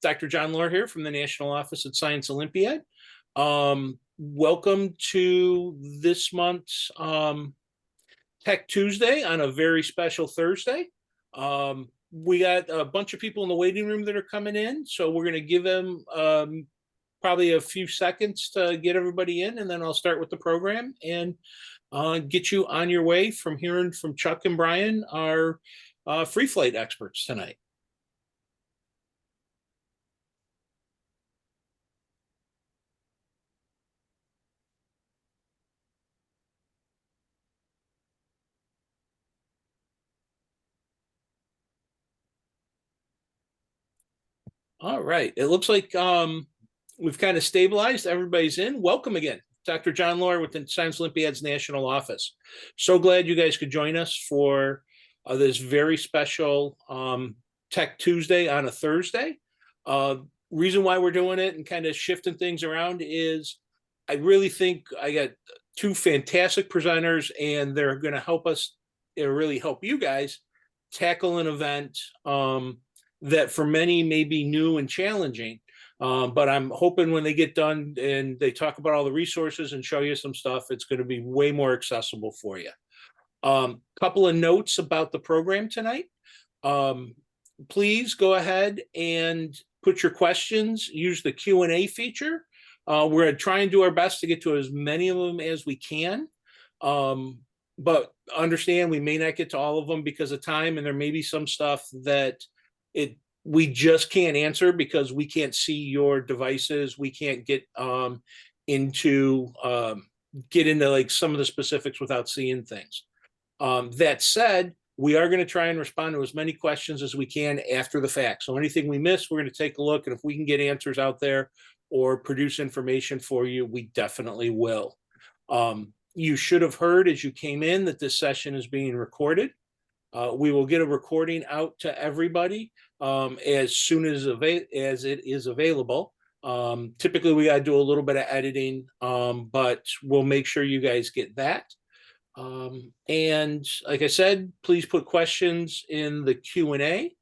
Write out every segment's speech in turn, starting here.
Dr. John Lohr here from the National Office at Science Olympiad. Welcome to this month's Tech Tuesday on a very special Thursday. We got a bunch of people in the waiting room that are coming in, so we're going to give them probably a few seconds to get everybody in, and then I'll start with the program and get you on your way from hearing from Chuck and Brian, our free flight experts tonight. All right. It looks like we've kind of stabilized. Everybody's in. Welcome again. Dr. John Lohr with the Science Olympiad's National Office. So glad you guys could join us for this very special Tech Tuesday on a Thursday. Reason why we're doing it and kind of shifting things around is I really think I got two fantastic presenters, and they're going to help us, really help you guys tackle an event that for many may be new and challenging. But I'm hoping when they get done and they talk about all the resources and show you some stuff, it's going to be way more accessible for you. Couple of notes about the program tonight. Please go ahead and put your questions, use the Q&A feature. We're going to try and do our best to get to as many of them as we can. But understand we may not get to all of them because of time, and there may be some stuff that we just can't answer because we can't see your devices. We can't get into like some of the specifics without seeing things. That said, we are going to try and respond to as many questions as we can after the fact. So anything we miss, we're going to take a look, and if we can get answers out there or produce information for you, we definitely will. You should have heard as you came in that this session is being recorded. We will get a recording out to everybody as soon as it is available. Typically, we got to do a little bit of editing, but we'll make sure you guys get that. And like I said, please put questions in the Q&A.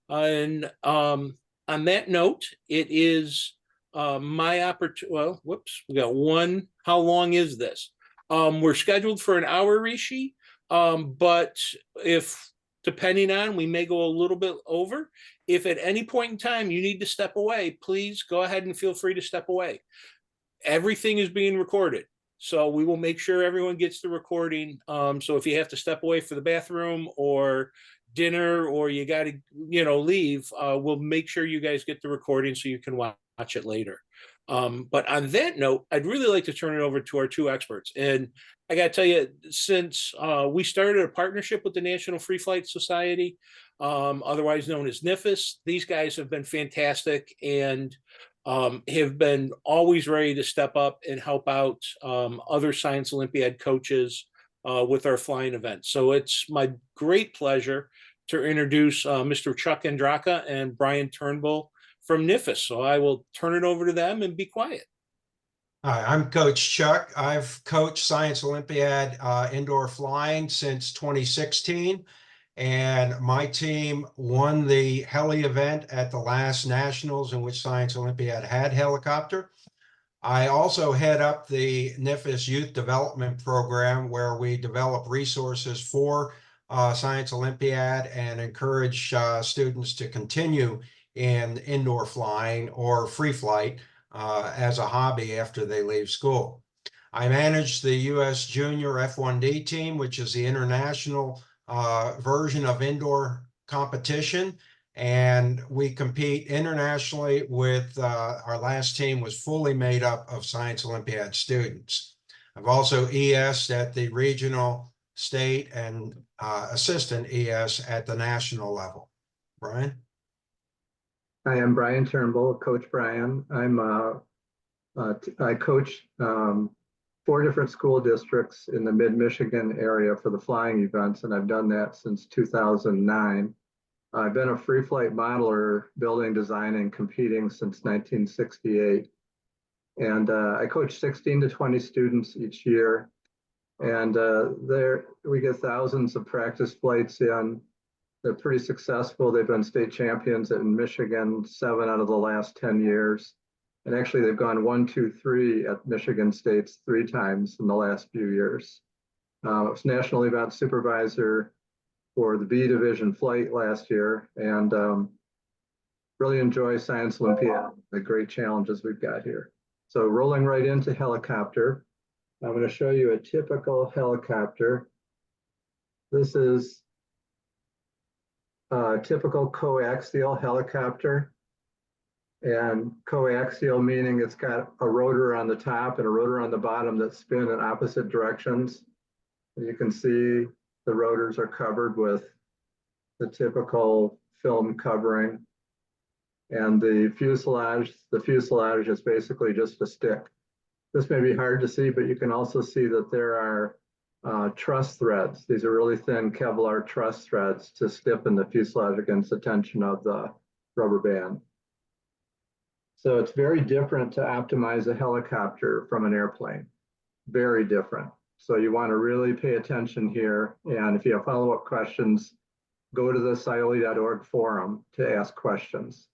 And on that note, it is my opportunity. Well, whoops, we got one. How long is this? We're scheduled for an hour, Rishi. But if depending on, we may go a little bit over. If at any point in time you need to step away, please go ahead and feel free to step away. Everything is being recorded, so we will make sure everyone gets the recording. So if you have to step away for the bathroom or dinner, or you got to, leave, we'll make sure you guys get the recording so you can watch it later. But on that note, I'd really like to turn it over to our two experts. And I got to tell you, since we started a partnership with the National Free Flight Society, otherwise known as NFFS, these guys have been fantastic and have been always ready to step up and help out other Science Olympiad coaches with our flying events. So it's my great pleasure to introduce Mr. Chuck Andraka and Brian Turnbull from NFFS. So I will turn it over to them and be quiet. Hi, I'm Coach Chuck. I've coached Science Olympiad indoor flying since 2016, and my team won the heli event at the last Nationals in which Science Olympiad had helicopter. I also head up the NFFS Youth Development Program, where we develop resources for Science Olympiad and encourage students to continue in indoor flying or free flight as a hobby after they leave school. I manage the U.S. Junior F1D team, which is the international version of indoor competition. And we compete internationally with our last team was fully made up of Science Olympiad students. I've also ES'd at the regional, state, and assistant ES at the national level. Brian? Hi, I'm Brian Turnbull, Coach Brian. I coach 4 different school districts in the mid-Michigan area for the flying events, and I've done that since 2009. I've been a free flight modeler, building, designing, competing since 1968. And I coach 16 to 20 students each year. And there we get thousands of practice flights in. They're pretty successful. They've been state champions in Michigan 7 out of the last 10 years. And actually, they've gone 1, 2, 3 at Michigan States 3 times in the last few years. I was national event supervisor for the B division flight last year, and really enjoy Science Olympiad, the great challenges we've got here. So rolling right into helicopter, I'm going to show you a typical helicopter. This is a typical coaxial helicopter. And coaxial meaning it's got a rotor on the top and a rotor on the bottom that spin in opposite directions. And you can see the rotors are covered with the typical film covering. And the fuselage is basically just a stick. This may be hard to see, but you can also see that there are truss threads. These are really thin Kevlar truss threads to stiffen the fuselage against the tension of the rubber band. So it's very different to optimize a helicopter from an airplane. Very different. So you want to really pay attention here. And if you have follow-up questions, go to the scioli.org forum to ask questions.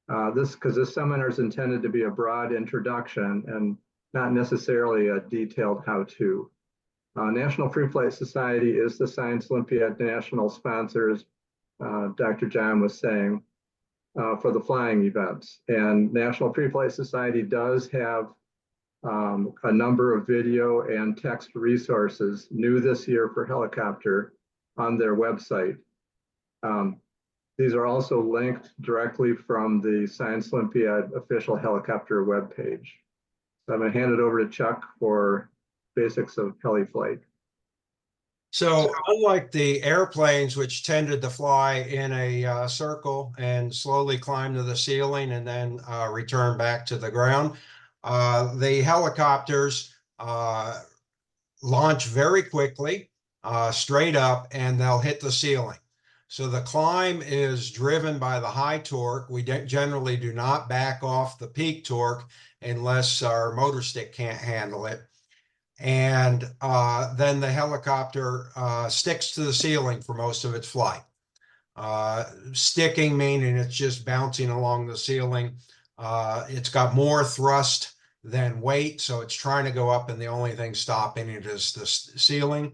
Because this seminar is intended to be a broad introduction and not necessarily a detailed how-to. National Free Flight Society is the Science Olympiad national sponsors, Dr. John was saying, for the flying events. And National Free Flight Society does have a number of video and text resources new this year for helicopter on their website. These are also linked directly from the Science Olympiad official helicopter webpage. So I'm going to hand it over to Chuck for basics of heli flight. So unlike the airplanes, which tended to fly in a circle and slowly climb to the ceiling and then return back to the ground, the helicopters launch very quickly, straight up, and they'll hit the ceiling. So the climb is driven by the high torque. We generally do not back off the peak torque unless our motor stick can't handle it. And then the helicopter sticks to the ceiling for most of its flight. Sticking meaning it's just bouncing along the ceiling. It's got more thrust than weight, so it's trying to go up, and the only thing stopping it is the ceiling.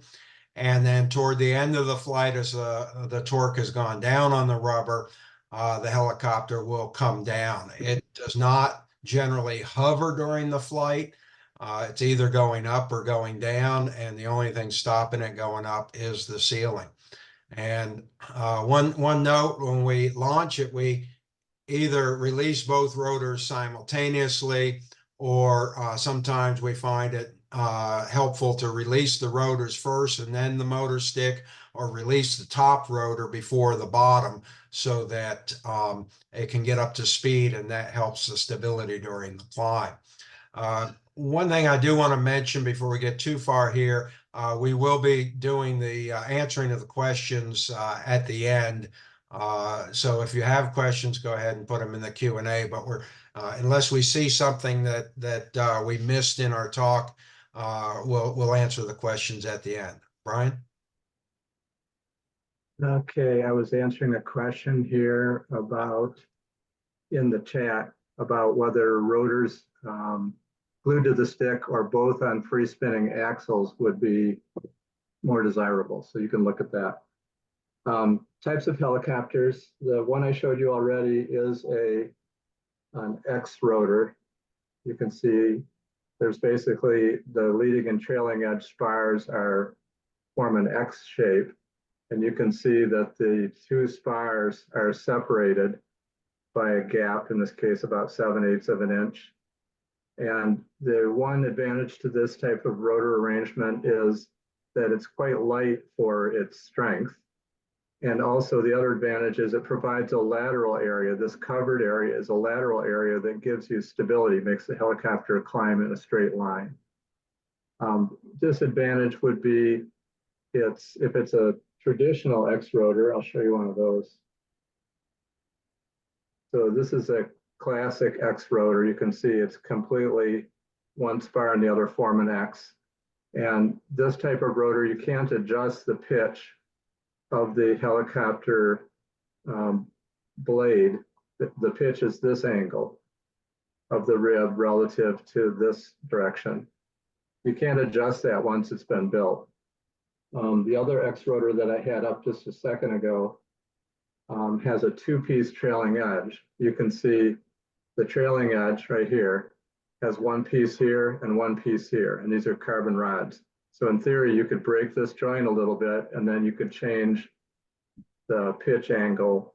And then toward the end of the flight, as the torque has gone down on the rubber, the helicopter will come down. It does not generally hover during the flight. It's either going up or going down, and the only thing stopping it going up is the ceiling. And one note, when we launch it, we either release both rotors simultaneously, or sometimes we find it helpful to release the rotors first and then the motor stick, or release the top rotor before the bottom, so that it can get up to speed, and that helps the stability during the climb. One thing I do want to mention before we get too far here, we will be doing the answering of the questions at the end. So if you have questions, go ahead and put them in the Q&A, but unless we see something that we missed in our talk, we'll answer the questions at the end. Brian? Okay, I was answering a question here in the chat about whether rotors glued to the stick or both on free spinning axles would be more desirable. So you can look at that. Types of helicopters. The one I showed you already is an X rotor. You can see there's basically the leading and trailing edge spars form an X shape. And you can see that the two spars are separated by a gap, in this case about 7/8 of an inch. And the one advantage to this type of rotor arrangement is that it's quite light for its strength. And also the other advantage is it provides a lateral area. This covered area is a lateral area that gives you stability, makes the helicopter climb in a straight line. Disadvantage would be if it's a traditional X rotor. I'll show you one of those. So this is a classic X rotor. You can see it's completely one spar and the other form an X. And this type of rotor, you can't adjust the pitch of the helicopter blade, the pitch is this angle of the rib relative to this direction. You can't adjust that once it's been built. The other X-rotor that I had up just a second ago has a two-piece trailing edge. You can see the trailing edge right here has one piece here and one piece here, and these are carbon rods. So in theory, you could break this joint a little bit, and then you could change the pitch angle.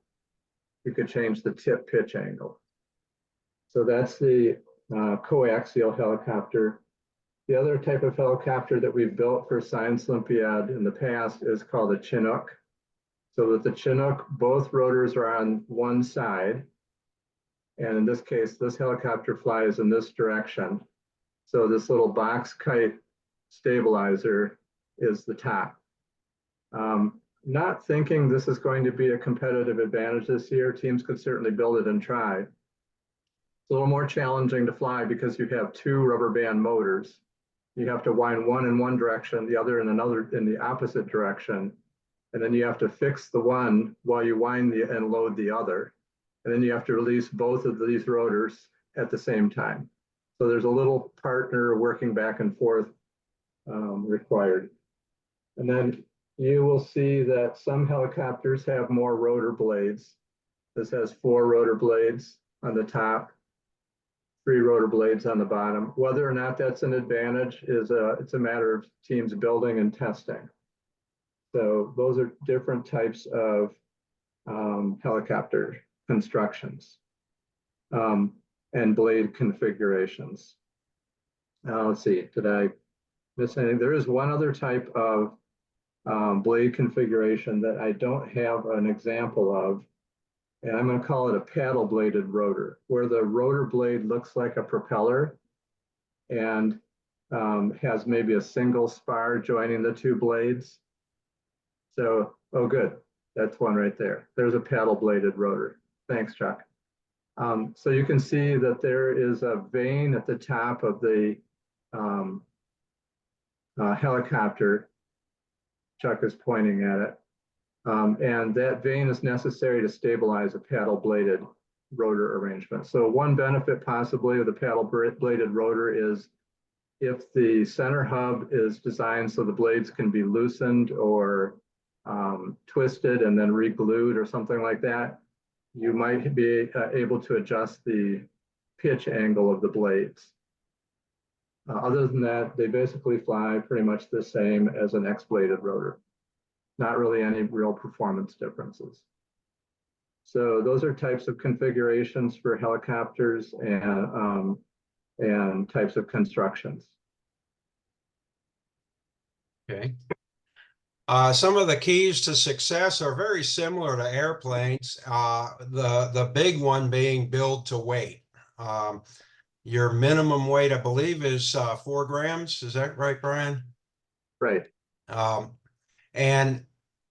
You could change the tip pitch angle. So that's the coaxial helicopter. The other type of helicopter that we've built for Science Olympiad in the past is called a Chinook. So with the Chinook, both rotors are on one side. And in this case, this helicopter flies in this direction. So this little box kite stabilizer is the top. Not thinking this is going to be a competitive advantage this year. Teams could certainly build it and try. It's a little more challenging to fly because you have two rubber band motors. You have to wind one in one direction, the other in another in the opposite direction. And then you have to fix the one while you wind and load the other. And then you have to release both of these rotors at the same time. So there's a little partner working back and forth required. And then you will see that some helicopters have more rotor blades. This has 4 rotor blades on the top, 3 rotor blades on the bottom. Whether or not that's an advantage is it's a matter of teams building and testing. So those are different types of helicopter constructions and blade configurations. Let's see, did I miss anything? There is one other type of blade configuration that I don't have an example of, and I'm going to call it a paddle bladed rotor, where the rotor blade looks like a propeller and has maybe a single spar joining the 2 blades. So, oh good, that's one right there. There's a paddle bladed rotor. Thanks, Chuck. So you can see that there is a vane at the top of the helicopter. Chuck is pointing at it. And that vane is necessary to stabilize a paddle bladed rotor arrangement. So one benefit possibly of the paddle bladed rotor is if the center hub is designed so the blades can be loosened or twisted and then re-glued or something like that, you might be able to adjust the pitch angle of the blades. Other than that, they basically fly pretty much the same as an X-bladed rotor. Not really any real performance differences. So those are types of configurations for helicopters and types of constructions. Okay. Some of the keys to success are very similar to airplanes. The big one being build to weight. Your minimum weight, I believe, is 4 grams. Is that right, Brian? Right. And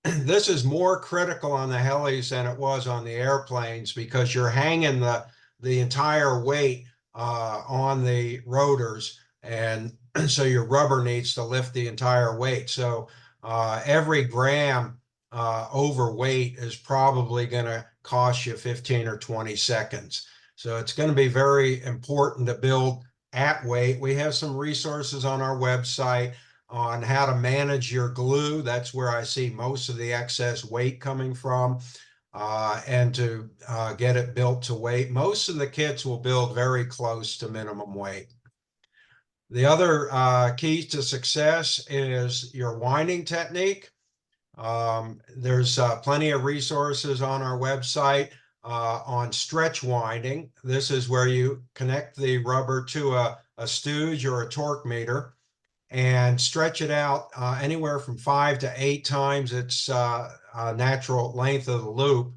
this is more critical on the helis than it was on the airplanes because you're hanging the entire weight on the rotors, and so your rubber needs to lift the entire weight. So every gram overweight is probably going to cost you 15 or 20 seconds. So it's going to be very important to build at weight. We have some resources on our website on how to manage your glue. That's where I see most of the excess weight coming from, and to get it built to weight. Most of the kits will build very close to minimum weight. The other key to success is your winding technique. There's plenty of resources on our website on stretch winding. This is where you connect the rubber to a stooge or a torque meter and stretch it out anywhere from 5 to 8 times its natural length of the loop,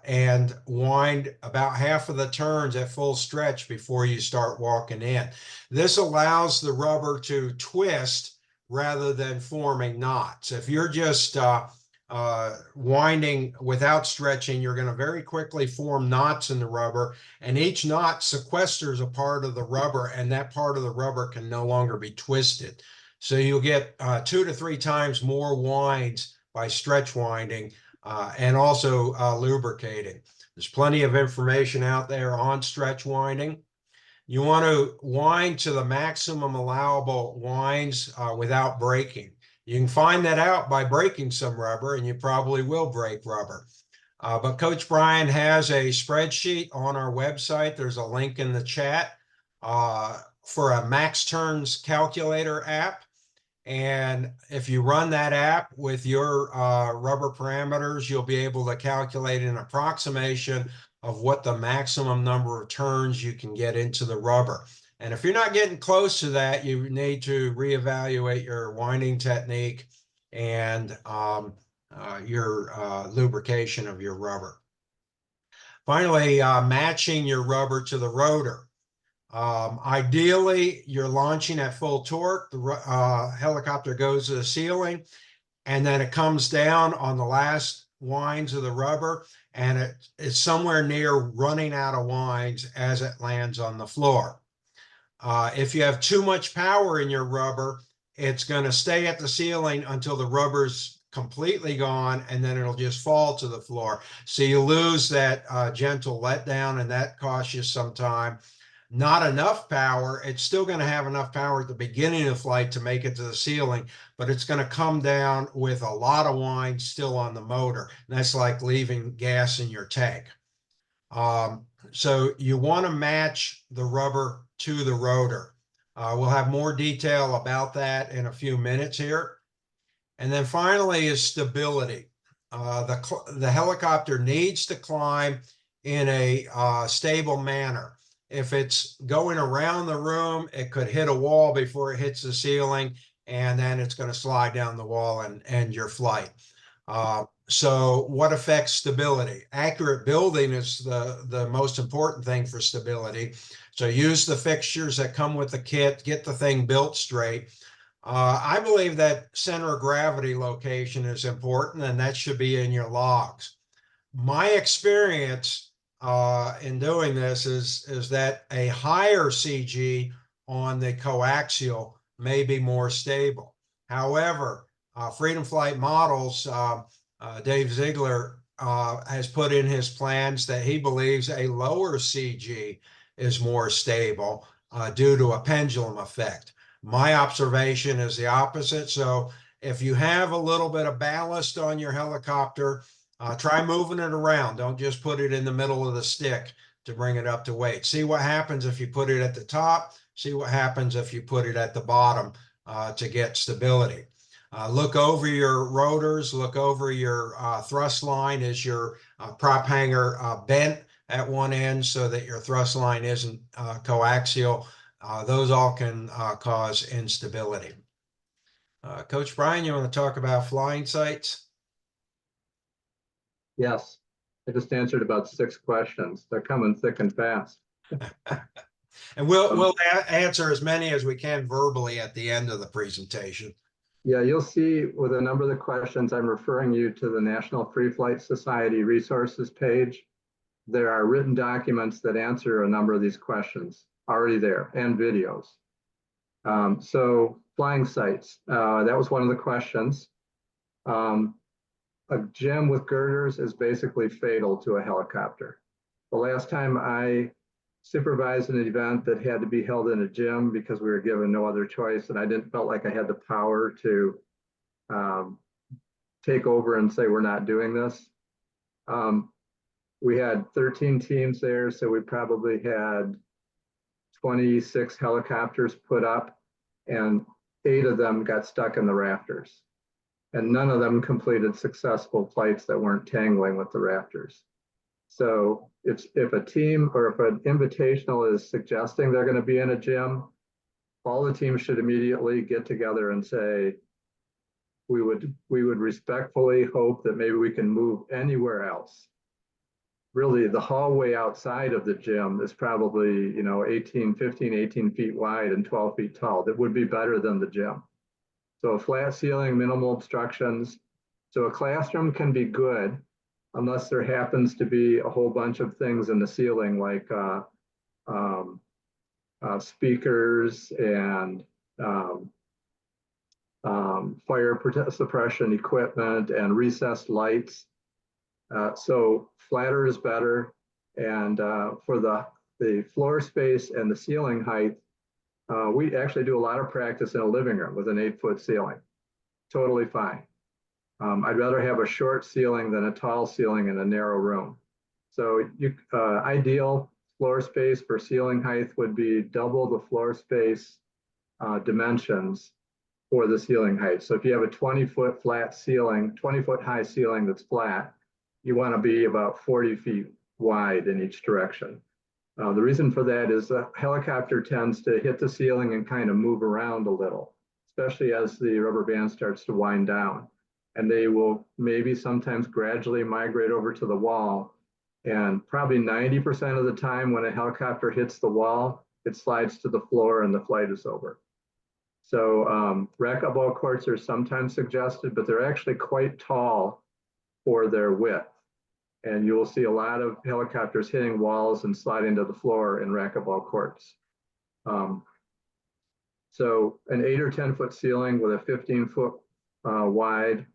and wind about half of the turns at full stretch before you start walking in. This allows the rubber to twist rather than forming knots. If you're just winding without stretching, you're going to very quickly form knots in the rubber, and each knot sequesters a part of the rubber, and that part of the rubber can no longer be twisted. So you'll get 2 to 3 times more winds by stretch winding and also lubricating. There's plenty of information out there on stretch winding. You want to wind to the maximum allowable winds without breaking. You can find that out by breaking some rubber, and you probably will break rubber. But Coach Brian has a spreadsheet on our website. There's a link in the chat for a max turns calculator app. And if you run that app with your rubber parameters, you'll be able to calculate an approximation of what the maximum number of turns you can get into the rubber. And if you're not getting close to that, you need to reevaluate your winding technique and your lubrication of your rubber. Finally, matching your rubber to the rotor. Ideally, you're launching at full torque. The helicopter goes to the ceiling, and then it comes down on the last winds of the rubber, and it's somewhere near running out of winds as it lands on the floor. If you have too much power in your rubber, it's going to stay at the ceiling until the rubber's completely gone, and then it'll just fall to the floor. So you lose that gentle letdown, and that costs you some time. Not enough power, it's still going to have enough power at the beginning of the flight to make it to the ceiling, but it's going to come down with a lot of wind still on the motor. And that's like leaving gas in your tank. So you want to match the rubber to the rotor. We'll have more detail about that in a few minutes here. And then finally is stability. The helicopter needs to climb in a stable manner. If it's going around the room, it could hit a wall before it hits the ceiling, and then it's going to slide down the wall and end your flight. So what affects stability? Accurate building is the most important thing for stability. So use the fixtures that come with the kit, get the thing built straight. I believe that center of gravity location is important, and that should be in your logs. My experience in doing this is that a higher CG on the coaxial may be more stable. However, Freedom Flight Models, Dave Ziegler has put in his plans that he believes a lower CG is more stable due to a pendulum effect. My observation is the opposite. So if you have a little bit of ballast on your helicopter, try moving it around. Don't just put it in the middle of the stick to bring it up to weight. See what happens if you put it at the top. See what happens if you put it at the bottom to get stability. Look over your rotors. Look over your thrust line. Is your prop hanger bent at one end so that your thrust line isn't coaxial? Those all can cause instability. Coach Brian, you want to talk about flying sights? Yes, I just answered about 6 questions. They're coming thick and fast. And we'll answer as many as we can verbally at the end of the presentation. Yeah, you'll see with a number of the questions, I'm referring you to the National Free Flight Society resources page. There are written documents that answer a number of these questions already there, and videos. So flying sights, that was one of the questions. A gym with girders is basically fatal to a helicopter. The last time I supervised an event that had to be held in a gym because we were given no other choice, and I didn't felt like I had the power to take over and say we're not doing this. We had 13 teams there, so we probably had 26 helicopters put up, and 8 of them got stuck in the rafters. And none of them completed successful flights that weren't tangling with the rafters. So if a team or if an invitational is suggesting they're going to be in a gym, all the teams should immediately get together and say, we would respectfully hope that maybe we can move anywhere else. Really, the hallway outside of the gym is probably 18 feet wide and 12 feet tall. That would be better than the gym. So a flat ceiling, minimal obstructions. So a classroom can be good unless there happens to be a whole bunch of things in the ceiling like speakers and fire suppression equipment, and recessed lights. So flatter is better. And for the floor space and the ceiling height, we actually do a lot of practice in a living room with an 8-foot ceiling. Totally fine. I'd rather have a short ceiling than a tall ceiling in a narrow room. So ideal floor space for ceiling height would be double the floor space dimensions for the ceiling height. So if you have a 20-foot flat ceiling, 20-foot high ceiling that's flat, you want to be about 40 feet wide in each direction. The reason for that is the helicopter tends to hit the ceiling and kind of move around a little, especially as the rubber band starts to wind down. And they will maybe sometimes gradually migrate over to the wall. And probably 90% of the time when a helicopter hits the wall, it slides to the floor and the flight is over. So racquetball courts are sometimes suggested, but they're actually quite tall for their width. And you will see a lot of helicopters hitting walls and sliding to the floor in racquetball courts. So an 8 or 10-foot ceiling with a 15-foot wide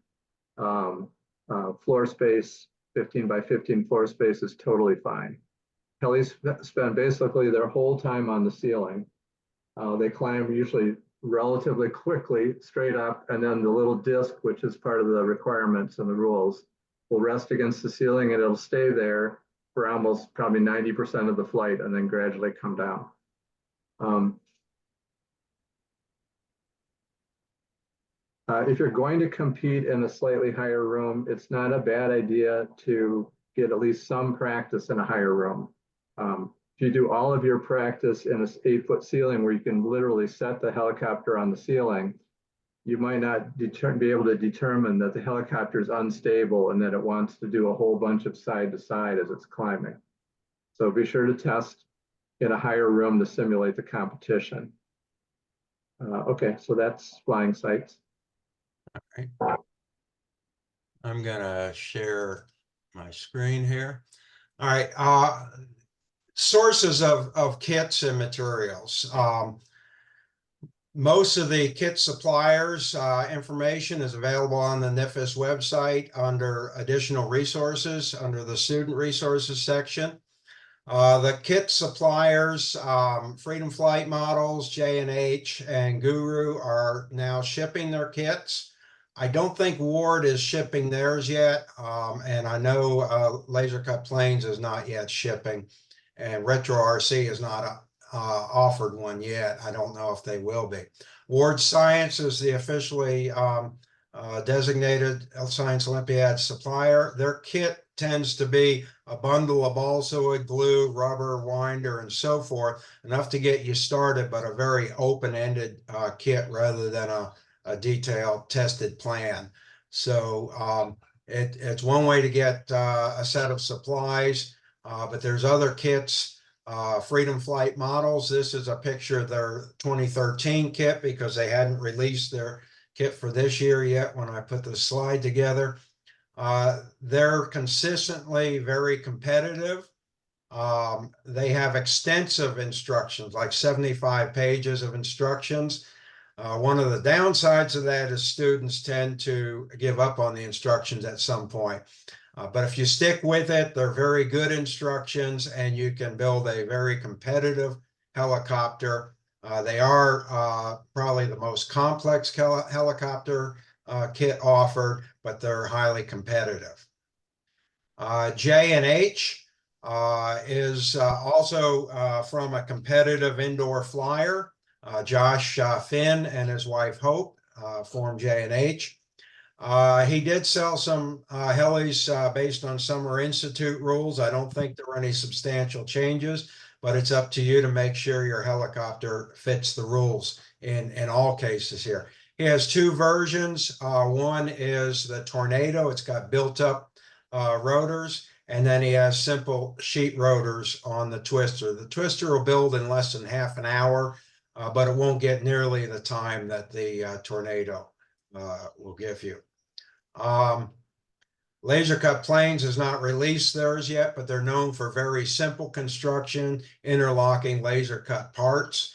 floor space, 15 by 15 floor space is totally fine. Helis spend basically their whole time on the ceiling. They climb usually relatively quickly straight up, and then the little disc, which is part of the requirements and the rules, will rest against the ceiling and it'll stay there for almost probably 90% of the flight and then gradually come down. If you're going to compete in a slightly higher room, it's not a bad idea to get at least some practice in a higher room. If you do all of your practice in an 8-foot ceiling where you can literally set the helicopter on the ceiling, you might not be able to determine that the helicopter is unstable and that it wants to do a whole bunch of side to side as it's climbing. So be sure to test in a higher room to simulate the competition. Okay, so that's flying sights. All right. I'm gonna share my screen here. All right, sources of kits and materials. Most of the kit suppliers information is available on the NFFS website under additional resources under the student resources section. The kit suppliers, Freedom Flight Models, J&H, and Guru are now shipping their kits. I don't think Ward is shipping theirs yet, and I know Laser Cut Planes is not yet shipping, and Retro RC has not offered one yet. I don't know if they will be. Ward Science is the officially designated Science Olympiad supplier. Their kit tends to be a bundle of balsa wood, glue, rubber, winder, and so forth, enough to get you started, but a very open-ended kit rather than a detailed tested plan. So it's one way to get a set of supplies, but there's other kits. Freedom Flight Models, this is a picture of their 2013 kit because they hadn't released their kit for this year yet when I put the slide together. They're consistently very competitive. They have extensive instructions, like 75 pages of instructions. One of the downsides of that is students tend to give up on the instructions at some point. But if you stick with it, they're very good instructions and you can build a very competitive helicopter. They are probably the most complex helicopter kit offered, but they're highly competitive. J&H is also from a competitive indoor flyer. Josh Finn and his wife Hope formed J&H. He did sell some helis based on Summer Institute rules. I don't think there were any substantial changes, but it's up to you to make sure your helicopter fits the rules in all cases here. He has two versions. One is the Tornado. It's got built up rotors, and then he has simple sheet rotors on the Twister. The Twister will build in less than half an hour, but it won't get nearly the time that the Tornado will give you. Laser Cut Planes has not released theirs yet, but they're known for very simple construction, interlocking laser cut parts.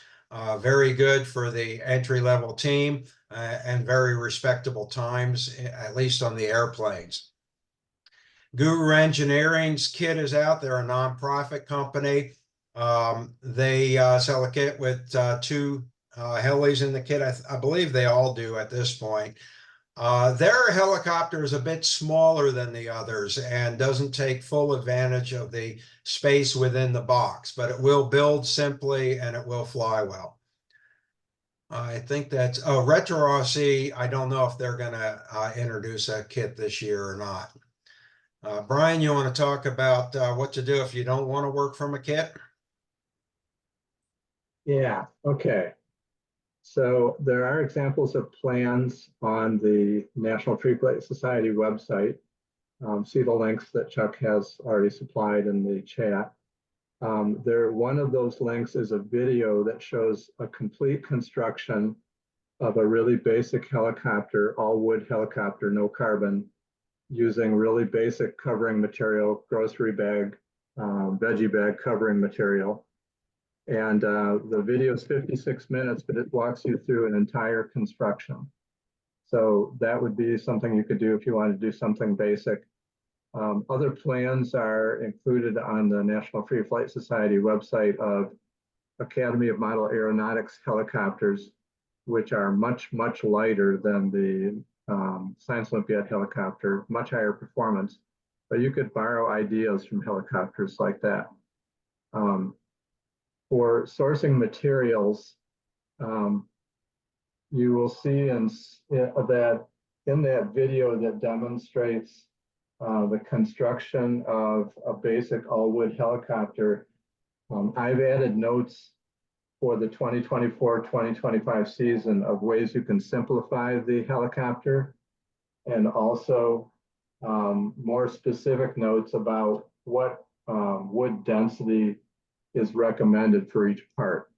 Very good for the entry-level team. and very respectable times, at least on the airplanes. Guru Engineering's kit is out. They're a nonprofit company. They sell a kit with two helis in the kit. I believe they all do at this point. Their helicopter is a bit smaller than the others and doesn't take full advantage of the space within the box, but it will build simply and it will fly well. I think that's, oh, Retro RC, I don't know if they're going to introduce a kit this year or not. Brian, you want to talk about what to do if you don't want to work from a kit? Yeah, okay. So there are examples of plans on the National Tree Plate Society website. See the links that Chuck has already supplied in the chat. One of those links is a video that shows a complete construction of a really basic helicopter, all wood helicopter, no carbon, using really basic covering material, grocery bag, veggie bag covering material. And the video is 56 minutes, but it walks you through an entire construction. So that would be something you could do if you want to do something basic. Other plans are included on the National Free Flight Society website of Academy of Model Aeronautics helicopters, which are much, much lighter than the Science Olympiad helicopter, much higher performance, but you could borrow ideas from helicopters like that. For sourcing materials, you will see in that video that demonstrates the construction of a basic all-wood helicopter. I've added notes for the 2024-2025 season of ways you can simplify the helicopter, and also more specific notes about what wood density is recommended for each part.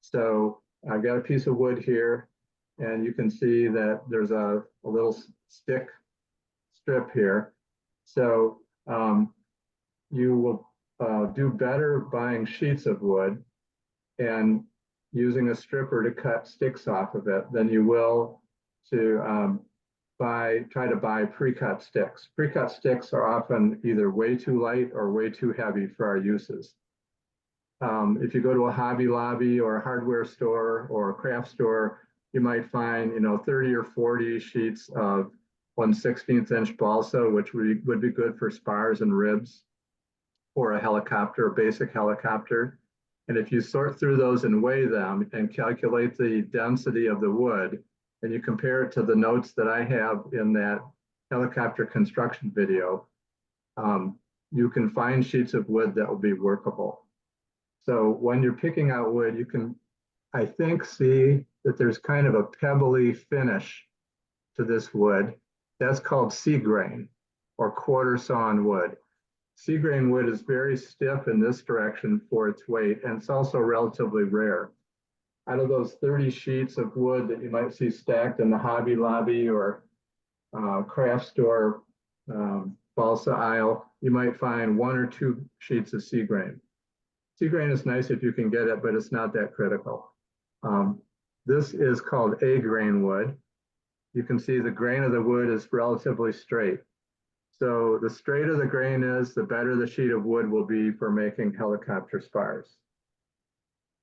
So I've got a piece of wood here, and you can see that there's a little stick strip here. So you will do better buying sheets of wood and using a stripper to cut sticks off of it than you will to try to buy pre-cut sticks. Pre-cut sticks are often either way too light or way too heavy for our uses. If you go to a Hobby Lobby or a hardware store or a craft store, you might find 30 or 40 sheets of 1/16 inch balsa, which would be good for spars and ribs for a helicopter, a basic helicopter. And if you sort through those and weigh them and calculate the density of the wood, and you compare it to the notes that I have in that helicopter construction video, you can find sheets of wood that will be workable. So when you're picking out wood, you can, I think, see that there's kind of a pebbly finish to this wood. That's called sea grain or quarter sawn wood. Sea grain wood is very stiff in this direction for its weight, and it's also relatively rare. Out of those 30 sheets of wood that you might see stacked in the Hobby Lobby or craft store balsa aisle, you might find 1 or 2 sheets of sea grain. Sea grain is nice if you can get it, but it's not that critical. This is called A grain wood. You can see the grain of the wood is relatively straight. So the straighter the grain is, the better the sheet of wood will be for making helicopter spars.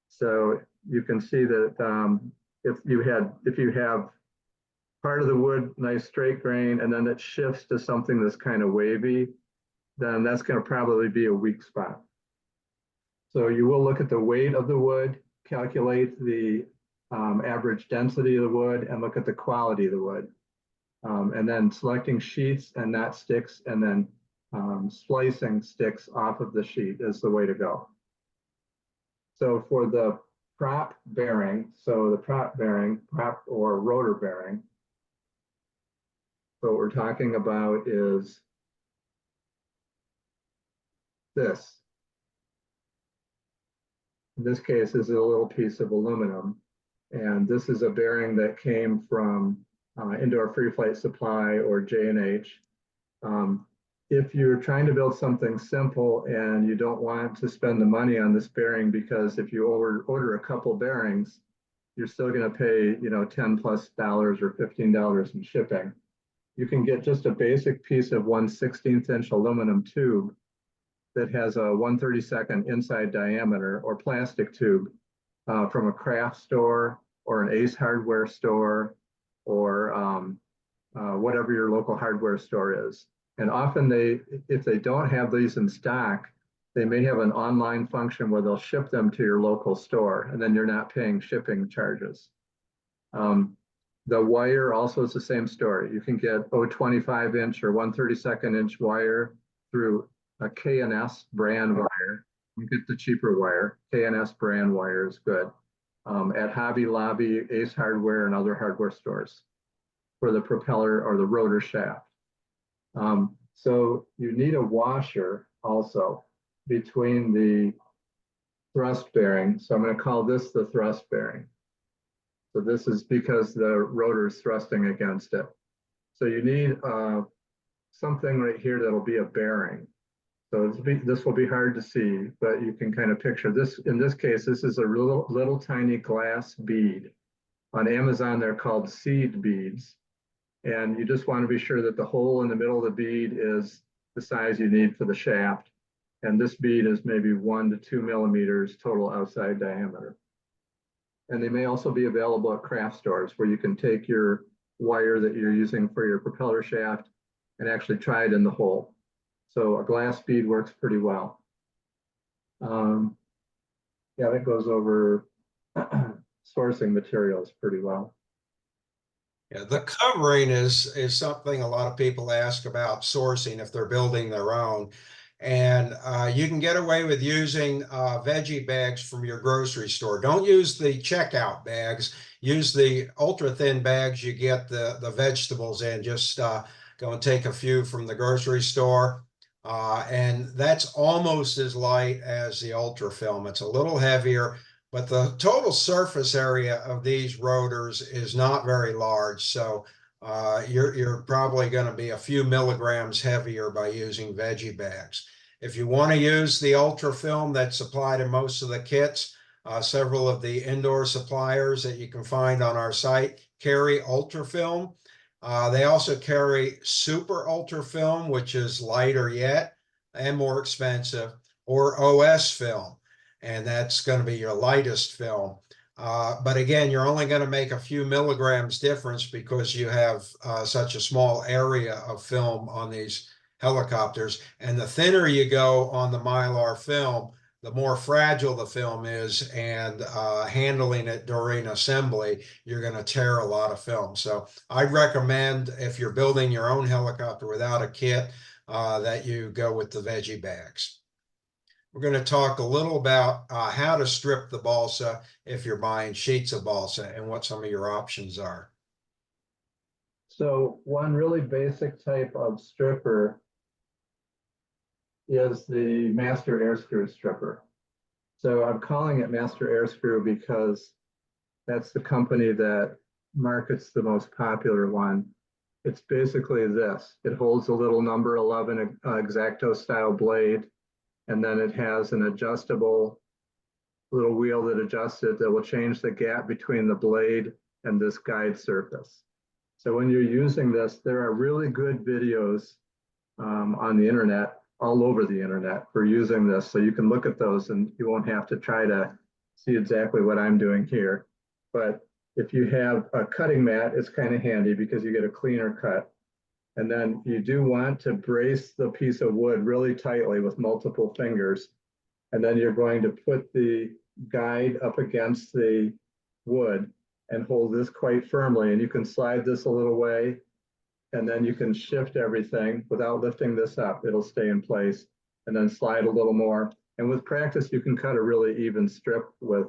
So you can see that if you have part of the wood, nice straight grain, and then it shifts to something that's kind of wavy, then that's going to probably be a weak spot. So you will look at the weight of the wood, calculate the average density of the wood, and look at the quality of the wood. And then selecting sheets and not sticks, and then splicing sticks off of the sheet is the way to go. So for the prop bearing, prop or rotor bearing, what we're talking about is this. In this case, this is a little piece of aluminum. And this is a bearing that came from Indoor Free Flight Supply or J&H. If you're trying to build something simple and you don't want to spend the money on this bearing, because if you order a couple bearings, you're still going to pay, $10+ or $15 in shipping. You can get just a basic piece of 1/16 inch aluminum tube that has a 1/32 inside diameter or plastic tube from a craft store or an Ace Hardware store or whatever your local hardware store is. And often if they don't have these in stock, they may have an online function where they'll ship them to your local store, and then you're not paying shipping charges. The wire also is the same story. You can get 0.25 inch or 1/32 inch wire through a K&S brand wire. You get the cheaper wire. K&S brand wire is good at Hobby Lobby, Ace Hardware, and other hardware stores for the propeller or the rotor shaft. So you need a washer also between the thrust bearing. So I'm going to call this the thrust bearing. So this is because the rotor is thrusting against it. So you need something right here that'll be a bearing. So this will be hard to see, but you can kind of picture this. In this case, this is a little tiny glass bead. On Amazon, they're called seed beads. And you just want to be sure that the hole in the middle of the bead is the size you need for the shaft. And this bead is maybe 1 to 2 millimeters total outside diameter. And they may also be available at craft stores where you can take your wire that you're using for your propeller shaft and actually try it in the hole. So a glass bead works pretty well. Yeah, that goes over sourcing materials pretty well. Yeah, the covering is something a lot of people ask about sourcing if they're building their own. And you can get away with using veggie bags from your grocery store. Don't use the checkout bags. Use the ultra thin bags you get the vegetables in. Just go and take a few from the grocery store. And that's almost as light as the ultra film. It's a little heavier, but the total surface area of these rotors is not very large. So you're probably going to be a few milligrams heavier by using veggie bags. If you want to use the ultra film that's supplied in most of the kits, several of the indoor suppliers that you can find on our site carry ultra film. They also carry super ultra film, which is lighter yet and more expensive, or OS film, and that's going to be your lightest film. But again, you're only going to make a few milligrams difference because you have such a small area of film on these helicopters. And the thinner you go on the Mylar film, the more fragile the film is, and handling it during assembly, you're going to tear a lot of film. So I'd recommend, if you're building your own helicopter without a kit, that you go with the veggie bags. We're going to talk a little about how to strip the balsa if you're buying sheets of balsa and what some of your options are. So one really basic type of stripper is the master air screw stripper. So I'm calling it master air screw because that's the company that markets the most popular one. It's basically this. It holds a little number 11 X-Acto style blade, and then it has an adjustable little wheel that adjusts it that will change the gap between the blade and this guide surface. So when you're using this, there are really good videos on the internet, all over the internet, for using this. So you can look at those and you won't have to try to see exactly what I'm doing here. But if you have a cutting mat, it's kind of handy because you get a cleaner cut. And then you do want to brace the piece of wood really tightly with multiple fingers. And then you're going to put the guide up against the wood and hold this quite firmly. And you can slide this a little way, and then you can shift everything without lifting this up. It'll stay in place, and then slide a little more. And with practice, you can cut a really even strip with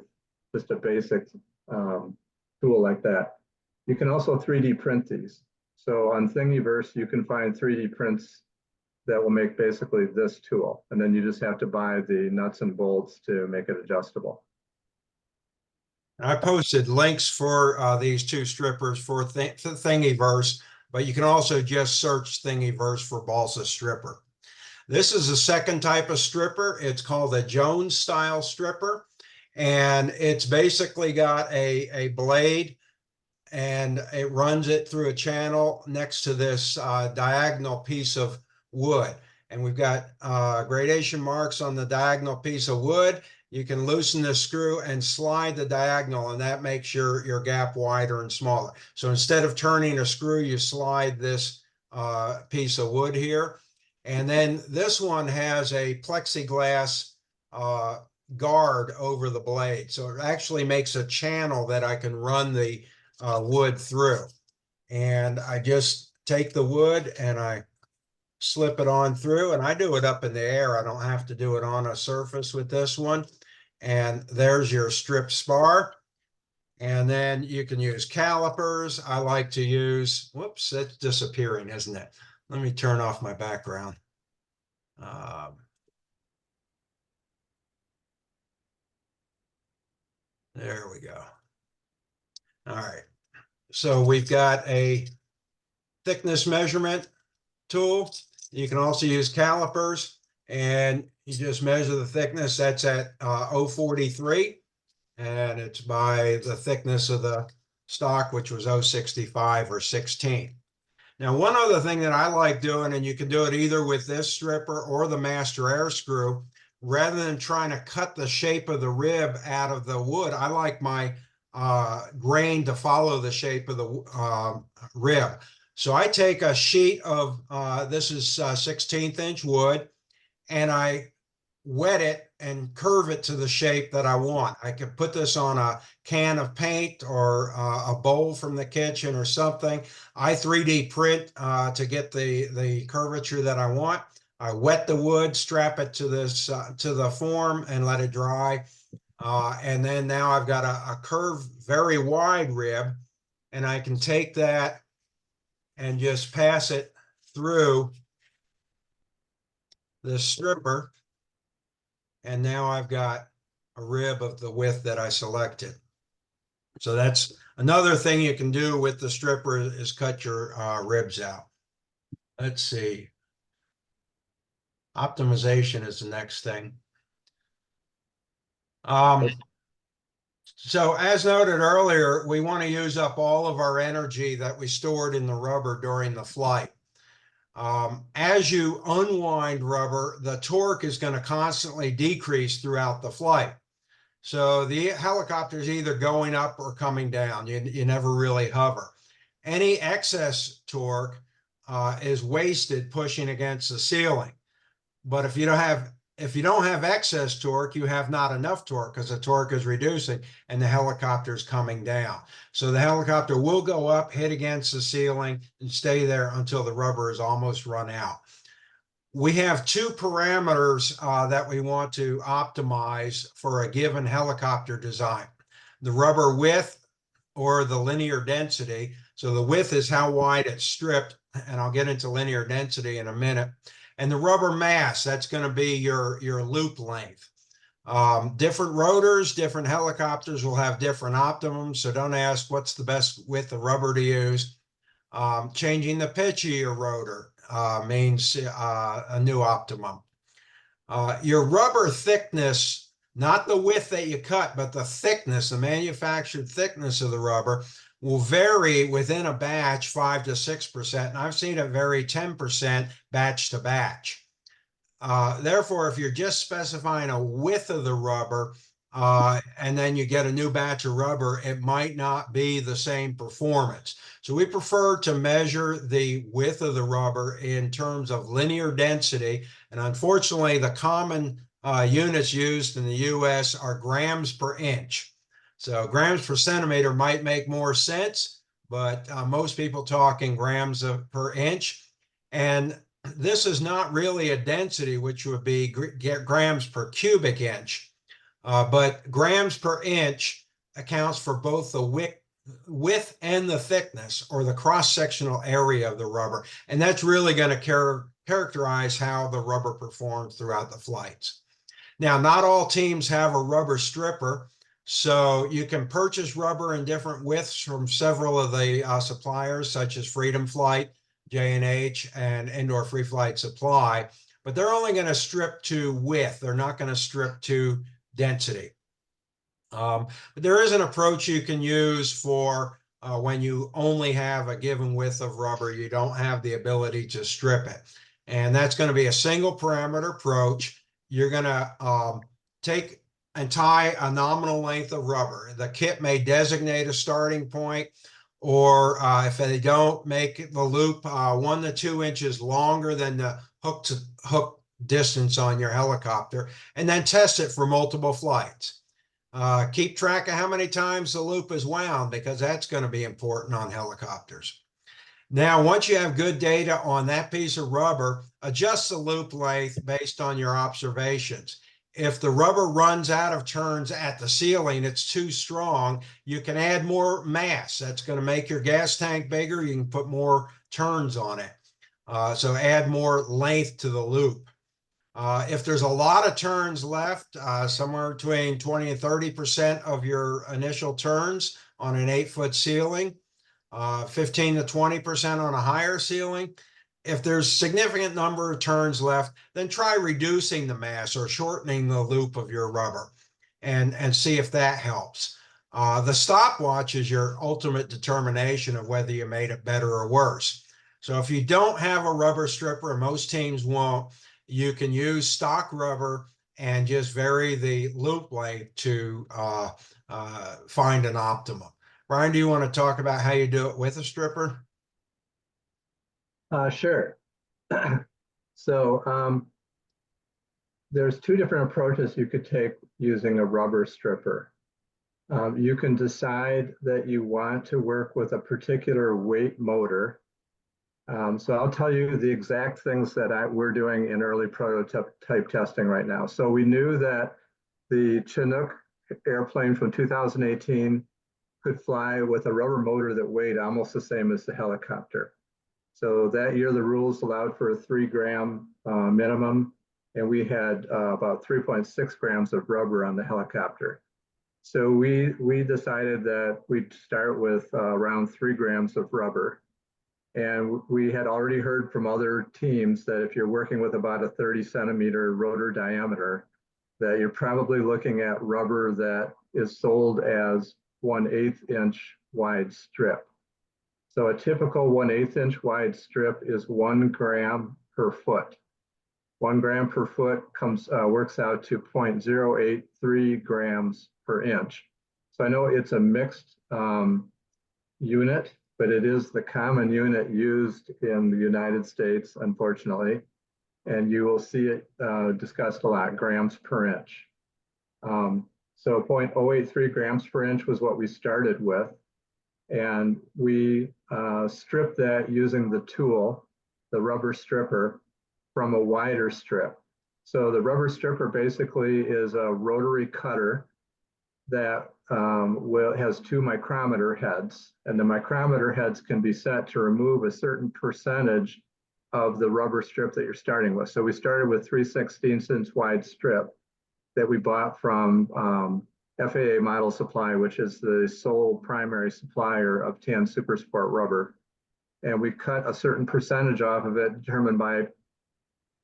just a basic tool like that. You can also 3D print these. So on Thingiverse, you can find 3D prints that will make basically this tool. And then you just have to buy the nuts and bolts to make it adjustable. I posted links for these two strippers for Thingiverse, but you can also just search Thingiverse for balsa stripper. This is a second type of stripper. It's called a Jones style stripper. And it's basically got a blade, and it runs it through a channel next to this diagonal piece of wood. And we've got gradation marks on the diagonal piece of wood. You can loosen the screw and slide the diagonal, and that makes your gap wider and smaller. So instead of turning a screw, you slide this piece of wood here. And then this one has a plexiglass guard over the blade. So it actually makes a channel that I can run the wood through. And I just take the wood and I slip it on through, and I do it up in the air. I don't have to do it on a surface with this one. And there's your strip spar. And then you can use calipers. I like to use, whoops, it's disappearing, isn't it? Let me turn off my background. There we go. All right. So we've got a thickness measurement tool. You can also use calipers, and you just measure the thickness. That's at 0.43, and it's by the thickness of the stock, which was 0.65 or 16. Now, one other thing that I like doing, and you can do it either with this stripper or the master air screw, rather than trying to cut the shape of the rib out of the wood, I like my grain to follow the shape of the rib. So I take a sheet of, this is 16th inch wood, and I wet it and curve it to the shape that I want. I could put this on a can of paint or a bowl from the kitchen or something. I 3D print to get the curvature that I want. I wet the wood, strap it to this to the form, and let it dry. And then now I've got a curved, very wide rib, and I can take that and just pass it through this stripper. And now I've got a rib of the width that I selected. So that's another thing you can do with the stripper, is cut your ribs out. Let's see. Optimization is the next thing. So as noted earlier, we want to use up all of our energy that we stored in the rubber during the flight. As you unwind rubber, the torque is going to constantly decrease throughout the flight. So the helicopter is either going up or coming down. You never really hover. Any excess torque is wasted pushing against the ceiling. But if you don't have excess torque, you have not enough torque, because the torque is reducing and the helicopter is coming down. So the helicopter will go up, hit against the ceiling, and stay there until the rubber is almost run out. We have two parameters that we want to optimize for a given helicopter design: the rubber width or the linear density. So the width is how wide it's stripped, and I'll get into linear density in a minute. And the rubber mass, that's going to be your loop length. Different rotors, different helicopters will have different optimums. So don't ask what's the best width of rubber to use. Changing the pitch of your rotor means a new optimum. Your rubber thickness, not the width that you cut, but the thickness, the manufactured thickness of the rubber, will vary within a batch 5 to 6%. And I've seen it vary 10% batch to batch. Therefore, if you're just specifying a width of the rubber and then you get a new batch of rubber, it might not be the same performance. So we prefer to measure the width of the rubber in terms of linear density. And unfortunately, the common units used in the US are grams per inch. So grams per centimeter might make more sense, but most people talk in grams per inch. And this is not really a density, which would be grams per cubic inch, but grams per inch accounts for both the width and the thickness, or the cross-sectional area of the rubber. And that's really going to characterize how the rubber performs throughout the flights. Now, not all teams have a rubber stripper, so you can purchase rubber in different widths from several of the suppliers, such as Freedom Flight, J&H, and Indoor Free Flight Supply, but they're only going to strip to width. They're not going to strip to density. But there is an approach you can use for when you only have a given width of rubber, you don't have the ability to strip it. And that's going to be a single parameter approach. You're going to take and tie a nominal length of rubber. The kit may designate a starting point, or if they don't, make the loop 1 to 2 inches longer than the hook to hook distance on your helicopter, and then test it for multiple flights. Keep track of how many times the loop is wound, because that's going to be important on helicopters. Now, once you have good data on that piece of rubber, adjust the loop length based on your observations. If the rubber runs out of turns at the ceiling, it's too strong, you can add more mass. That's going to make your gas tank bigger. You can put more turns on it. So add more length to the loop. If there's a lot of turns left, somewhere between 20 and 30% of your initial turns on an 8-foot ceiling, 15 to 20% on a higher ceiling. If there's significant number of turns left, then try reducing the mass or shortening the loop of your rubber and see if that helps. The stopwatch is your ultimate determination of whether you made it better or worse. So if you don't have a rubber stripper, and most teams won't, you can use stock rubber and just vary the loop length to find an optimum. Brian, do you want to talk about how you do it with a stripper? Sure. So there's 2 different approaches you could take using a rubber stripper. You can decide that you want to work with a particular weight motor. So I'll tell you the exact things that we're doing in early prototype testing right now. So we knew that the Chinook airplane from 2018 could fly with a rubber motor that weighed almost the same as the helicopter. So that year, the rules allowed for a 3-gram minimum, and we had about 3.6 grams of rubber on the helicopter. So we decided that we'd start with around 3 grams of rubber. And we had already heard from other teams that if you're working with about a 30-centimeter rotor diameter, that you're probably looking at rubber that is sold as 1/8 inch wide strip. So a typical 1/8 inch wide strip is 1 gram per foot. 1 gram per foot works out to 0.083 grams per inch. So I know it's a mixed unit, but it is the common unit used in the United States, unfortunately. And you will see it discussed a lot, grams per inch. So 0.083 grams per inch was what we started with. And we stripped that using the tool, the rubber stripper, from a wider strip. So the rubber stripper basically is a rotary cutter that has 2 micrometer heads, and the micrometer heads can be set to remove a certain percentage of the rubber strip that you're starting with. So we started with 3/16 inch wide strip that we bought from FAA Model Supply, which is the sole primary supplier of tan super sport rubber. And we cut a certain percentage off of it, determined by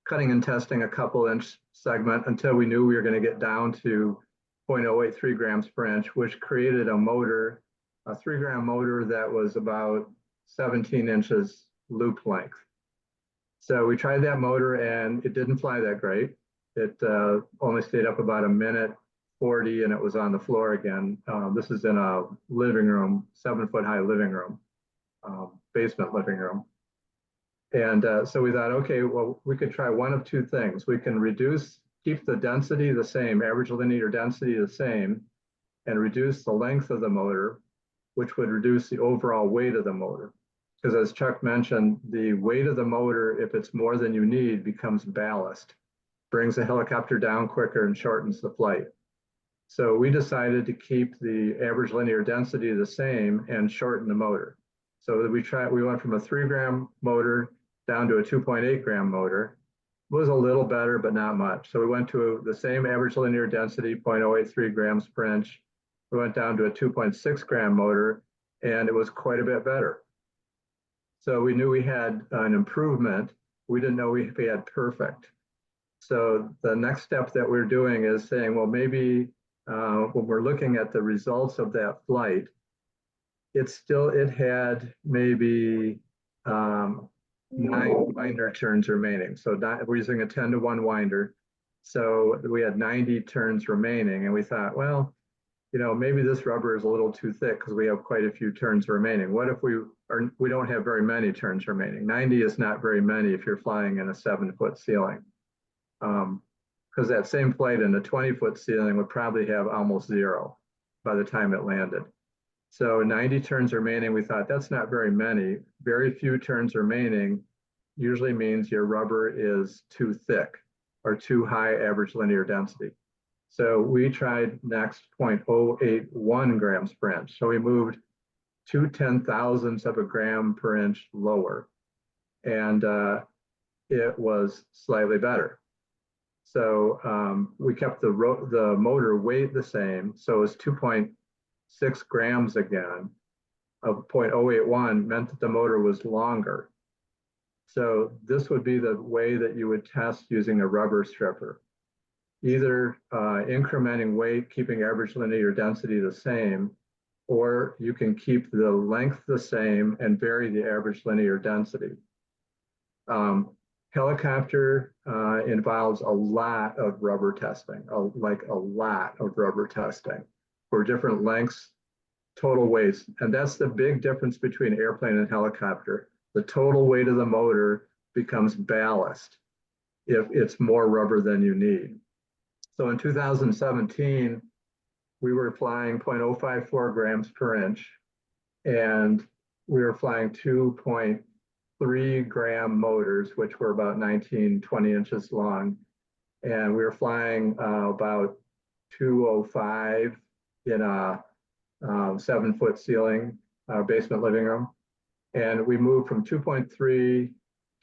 cutting and testing a couple inch segment until we knew we were going to get down to 0.083 grams per inch, which created a motor, a 3-gram motor that was about 17 inches loop length. So we tried that motor and it didn't fly that great. It only stayed up about 1:40 and it was on the floor again. This is in a living room, 7-foot high living room, basement living room. And so we thought, okay, well, we could try one of 2 things. We can keep the density the same, average linear density the same, and reduce the length of the motor, which would reduce the overall weight of the motor. Because as Chuck mentioned, the weight of the motor, if it's more than you need, becomes ballast, brings the helicopter down quicker and shortens the flight. So we decided to keep the average linear density the same and shorten the motor. So we went from a 3-gram motor down to a 2.8 gram motor. It was a little better, but not much. So we went to the same average linear density, 0.083 grams per inch. We went down to a 2.6 gram motor, and it was quite a bit better. So we knew we had an improvement. We didn't know we had perfect. So the next step that we're doing is saying, well, maybe when we're looking at the results of that flight, it had maybe 9 winder turns remaining. So we're using a 10-to-1 winder. So we had 90 turns remaining, and we thought, well, maybe this rubber is a little too thick because we have quite a few turns remaining. What if we don't have very many turns remaining? 90 is not very many if you're flying in a 7-foot ceiling. Because that same flight in a 20-foot ceiling would probably have almost 0 by the time it landed. So 90 turns remaining, we thought that's not very many. Very few turns remaining usually means your rubber is too thick or too high average linear density. So we tried next 0.081 grams per inch. So we moved 2/10,000ths of a gram per inch lower, and it was slightly better. So we kept the motor weight the same. So it's 2.6 grams again of 0.081 meant that the motor was longer. So this would be the way that you would test using a rubber stripper. Either incrementing weight, keeping average linear density the same, or you can keep the length the same and vary the average linear density. Helicopter involves a lot of rubber testing, like a lot of rubber testing for different lengths, total weights. And that's the big difference between airplane and helicopter. The total weight of the motor becomes ballast if it's more rubber than you need. So in 2017, we were flying 0.054 grams per inch, and we were flying 2.3 gram motors, which were about 19, 20 inches long. And we were flying about 205 in a 7-foot ceiling, basement living room. And we moved from 2.3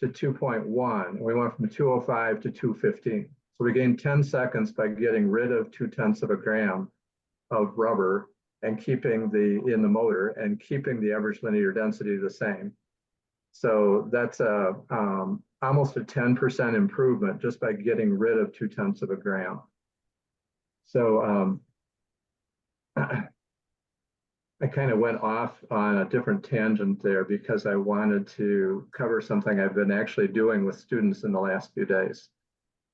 to 2.1. We went from 205 to 215. So we gained 10 seconds by getting rid of 0.2 of a gram of rubber and keeping in the motor and keeping the average linear density the same. So that's almost a 10% improvement just by getting rid of 0.2 of a gram. So I kind of went off on a different tangent there because I wanted to cover something I've been actually doing with students in the last few days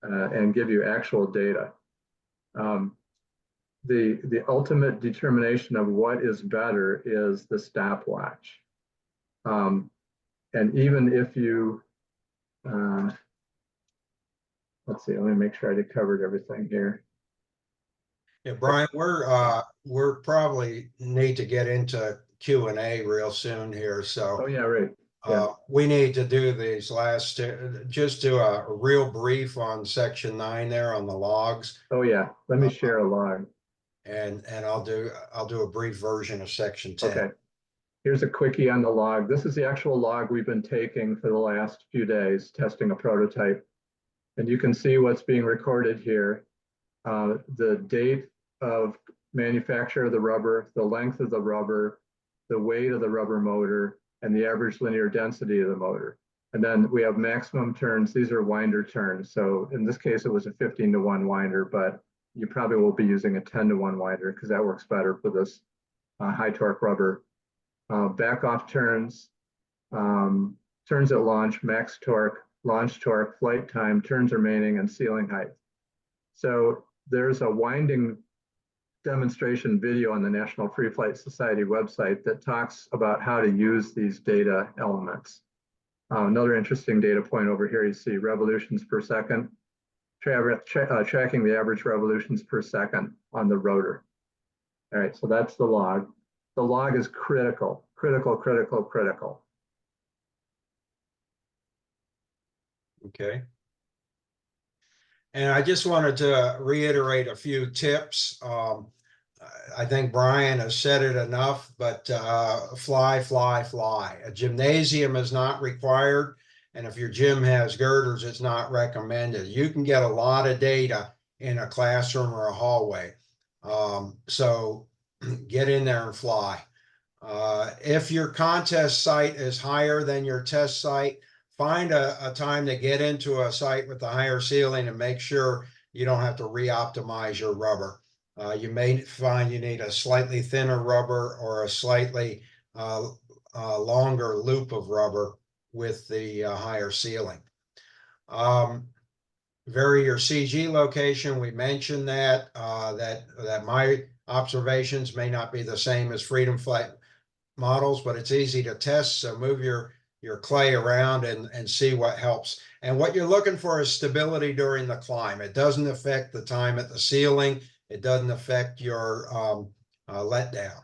and give you actual data. The ultimate determination of what is better is the stopwatch. And even if you, let's see, let me make sure I covered everything here. Yeah, Brian, we're probably need to get into Q&A real soon here. So oh yeah, right. Yeah. We need to do these last just do a real brief on section 9 there on the logs. Oh yeah, let me share a log. And I'll do a brief version of section 10. Okay. Here's a quickie on the log. This is the actual log we've been taking for the last few days, testing a prototype. And you can see what's being recorded here. The date of manufacture of the rubber, the length of the rubber, the weight of the rubber motor, and the average linear density of the motor. And then we have maximum turns. These are winder turns. So in this case, it was a 15-to-1 winder, but you probably will be using a 10-to-1 winder because that works better for this high torque rubber. Back off turns, turns at launch, max torque, launch torque, flight time, turns remaining, and ceiling height. So there's a winding demonstration video on the National Free Flight Society website that talks about how to use these data elements. Another interesting data point over here, you see revolutions per second, tracking the average revolutions per second on the rotor. All right, so that's the log. The log is critical, critical, critical, critical. Okay. And I just wanted to reiterate a few tips. I think Brian has said it enough, but fly, fly, fly. A gymnasium is not required. And if your gym has girders, it's not recommended. You can get a lot of data in a classroom or a hallway. So get in there and fly. If your contest site is higher than your test site, find a time to get into a site with a higher ceiling and make sure you don't have to re-optimize your rubber. You may find you need a slightly thinner rubber or a slightly longer loop of rubber with the higher ceiling. Vary your CG location. We mentioned that that my observations may not be the same as Freedom Flight models, but it's easy to test. So move your clay around and see what helps. And what you're looking for is stability during the climb. It doesn't affect the time at the ceiling. It doesn't affect your letdown.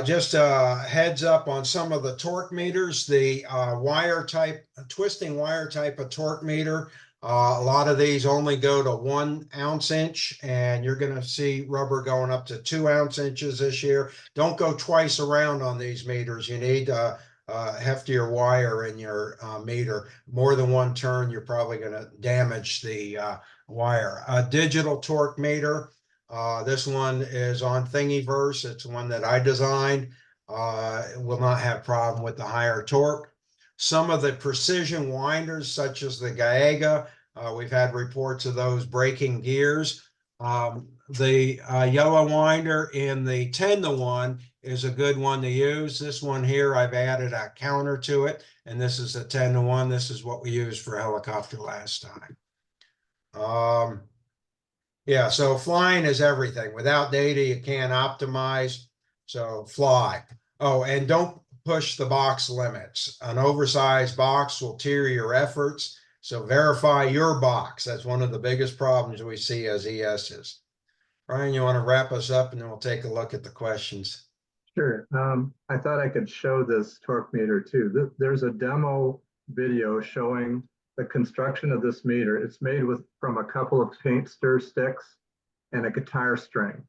Just a heads up on some of the torque meters, the twisting wire type of torque meter. A lot of these only go to 1 ounce inch, and you're going to see rubber going up to 2 ounce inches this year. Don't go twice around on these meters. You need heftier wire in your meter. More than one turn, you're probably going to damage the wire. A digital torque meter. This one is on Thingiverse. It's one that I designed. It will not have problem with the higher torque. Some of the precision winders, such as the Gallega, we've had reports of those breaking gears. The yellow winder in the 10-to-1 is a good one to use. This one here, I've added a counter to it, and this is a 10-to-1. This is what we used for helicopter last time. Yeah, so flying is everything. Without data, you can't optimize. So fly. Oh, and don't push the box limits. An oversized box will tear your efforts. So verify your box. That's one of the biggest problems we see as ESs. Brian, you want to wrap us up and then we'll take a look at the questions. Sure. I thought I could show this torque meter too. There's a demo video showing the construction of this meter. It's made from a couple of paint stir sticks and a guitar string.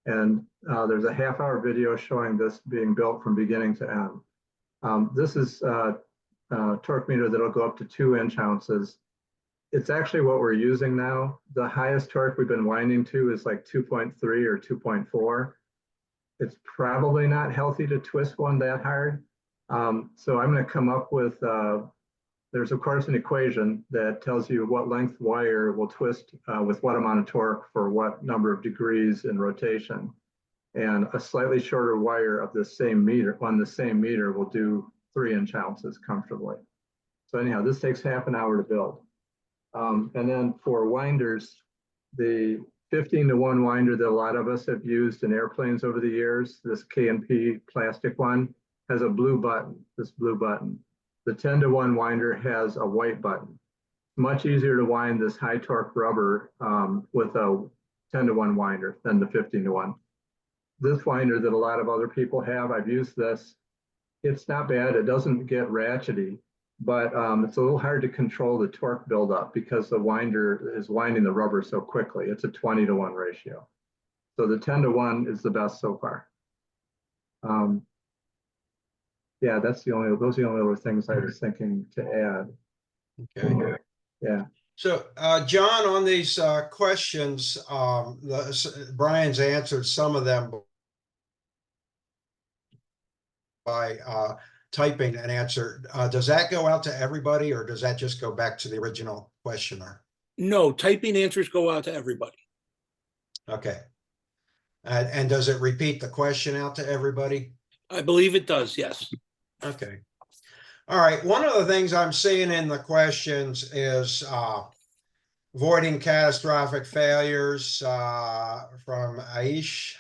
And there's a half-hour video showing this being built from beginning to end. This is a torque meter that'll go up to 2 inch ounces. It's actually what we're using now. The highest torque we've been winding to is like 2.3 or 2.4. It's probably not healthy to twist one that hard. So I'm going to come up with there's of course an equation that tells you what length wire will twist with what amount of torque for what number of degrees in rotation. And a slightly shorter wire of the same meter will do 3 inch ounces comfortably. So anyhow, this takes half an hour to build. And then for winders, the 15-to-1 winder that a lot of us have used in airplanes over the years, this K&P plastic one, has a blue button, this blue button. The 10-to-1 winder has a white button. Much easier to wind this high torque rubber with a 10-to-1 winder than the 15-to-1. This winder that a lot of other people have, I've used this. It's not bad. It doesn't get ratchety, but it's a little hard to control the torque buildup because the winder is winding the rubber so quickly. It's a 20-to-1 ratio. So the 10-to-1 is the best so far. Yeah, those are the only other things I was thinking to add. Okay. Yeah. So, John, on these questions, Brian's answered some of them by typing an answer. Does that go out to everybody, or does that just go back to the original questioner? No, typing answers go out to everybody. Okay. And does it repeat the question out to everybody? I believe it does, yes. Okay. All right. One of the things I'm seeing in the questions is avoiding catastrophic failures from Aish,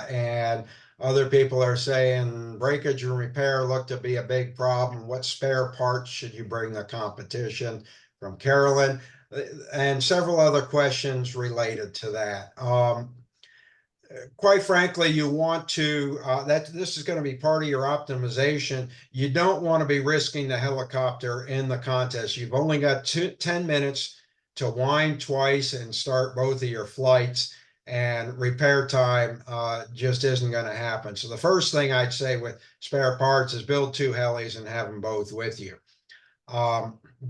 and other people are saying breakage and repair look to be a big problem. What spare parts should you bring the competition? From Carolyn, and several other questions related to that. Quite frankly, you want to, this is going to be part of your optimization. You don't want to be risking the helicopter in the contest. You've only got 10 minutes to wind twice and start both of your flights, and repair time just isn't going to happen. So the first thing I'd say with spare parts is build 2 helis and have them both with you.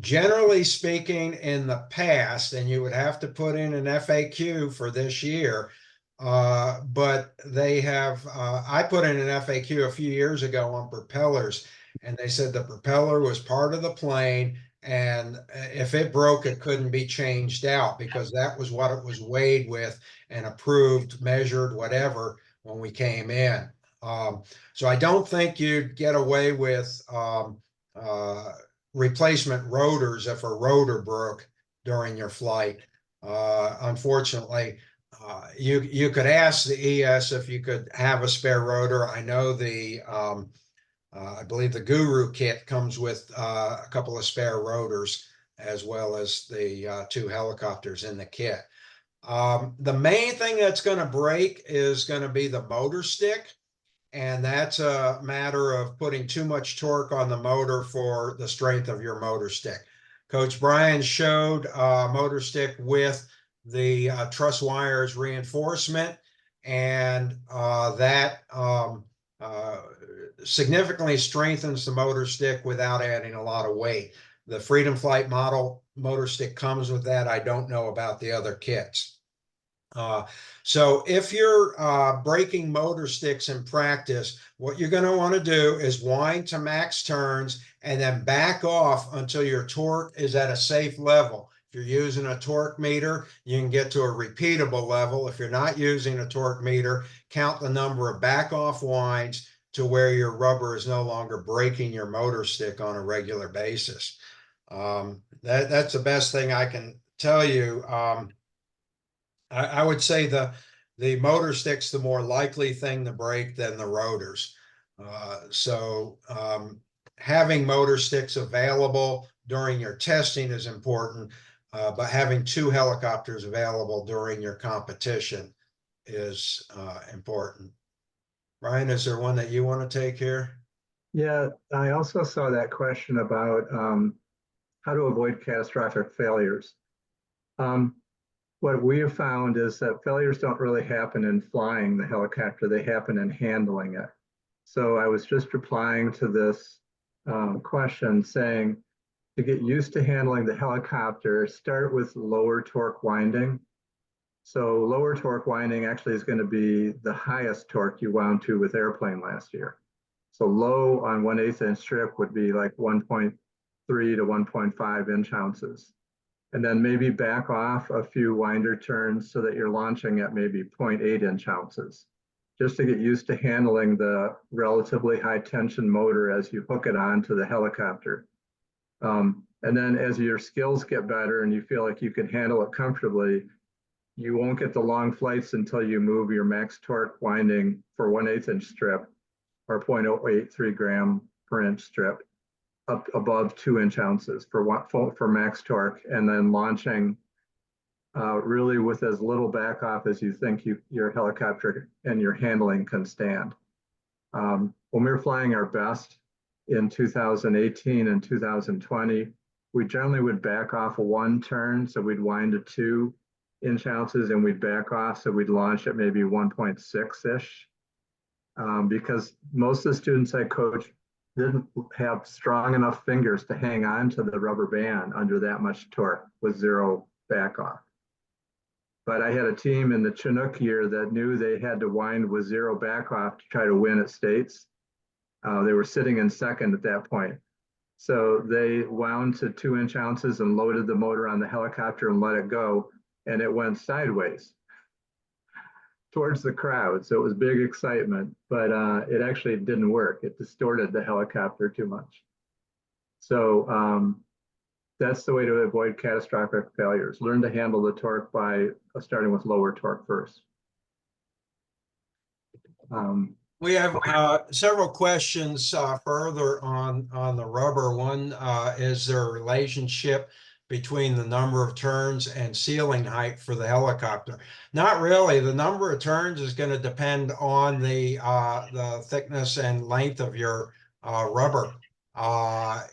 Generally speaking, in the past, and you would have to put in an FAQ for this year, but they have, I put in an FAQ a few years ago on propellers, and they said the propeller was part of the plane And if it broke, it couldn't be changed out because that was what it was weighed with and approved, measured, whatever, when we came in. So I don't think you'd get away with replacement rotors if a rotor broke during your flight. Unfortunately, you could ask the ES if you could have a spare rotor. I know I believe the Guru kit comes with a couple of spare rotors as well as the 2 helicopters in the kit. The main thing that's going to break is going to be the motor stick. And that's a matter of putting too much torque on the motor for the strength of your motor stick. Coach Brian showed a motor stick with the truss wires reinforcement, and that significantly strengthens the motor stick without adding a lot of weight. The Freedom Flight model motor stick comes with that. I don't know about the other kits. So if you're breaking motor sticks in practice, what you're going to want to do is wind to max turns and then back off until your torque is at a safe level. If you're using a torque meter, you can get to a repeatable level. If you're not using a torque meter, count the number of back off winds to where your rubber is no longer breaking your motor stick on a regular basis. That's the best thing I can tell you. I would say the motor stick's the more likely thing to break than the rotors. So having motor sticks available during your testing is important, but having 2 helicopters available during your competition is important. Ryan, is there one that you want to take here? Yeah, I also saw that question about how to avoid catastrophic failures. What we have found is that failures don't really happen in flying the helicopter, they happen in handling it. So I was just replying to this question saying, to get used to handling the helicopter, start with lower torque winding. So lower torque winding actually is going to be the highest torque you wound to with airplane last year. So low on 1/8 inch strip would be like 1.3 to 1.5 inch ounces. And then maybe back off a few winder turns so that you're launching at maybe 0.8 inch ounces, just to get used to handling the relatively high tension motor as you hook it onto the helicopter. And then as your skills get better and you feel like you can handle it comfortably, you won't get the long flights until you move your max torque winding for 1/8 inch strip or 0.083 gram per inch strip up above 2 inch ounces for max torque, and then launching really with as little back off as you think your helicopter and your handling can stand. When we were flying our best in 2018 and 2020, we generally would back off 1 turn, so we'd wind to 2 inch ounces and we'd back off, so we'd launch at maybe 1.6-ish. Because most of the students I coached didn't have strong enough fingers to hang on to the rubber band under that much torque with 0 back off. But I had a team in the Chinook year that knew they had to wind with 0 back off to try to win at States. They were sitting in second at that point. So they wound to 2 inch ounces and loaded the motor on the helicopter and let it go. And it went sideways towards the crowd. So it was big excitement, but it actually didn't work. It distorted the helicopter too much. So that's the way to avoid catastrophic failures. Learn to handle the torque by starting with lower torque first. We have several questions further on the rubber. One is there a relationship between the number of turns and ceiling height for the helicopter? Not really. The number of turns is going to depend on the thickness and length of your rubber.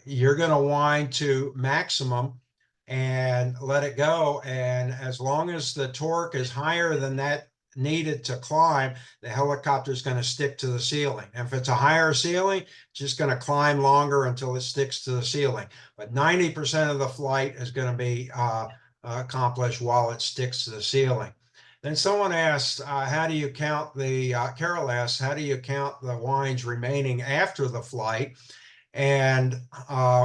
You're going to wind to maximum and let it go. And as long as the torque is higher than that needed to climb, the helicopter is going to stick to the ceiling. And if it's a higher ceiling, it's just going to climb longer until it sticks to the ceiling. But 90% of the flight is going to be accomplished while it sticks to the ceiling. Then someone asked, how do you count the, Carol asked, how do you count the winds remaining after the flight? And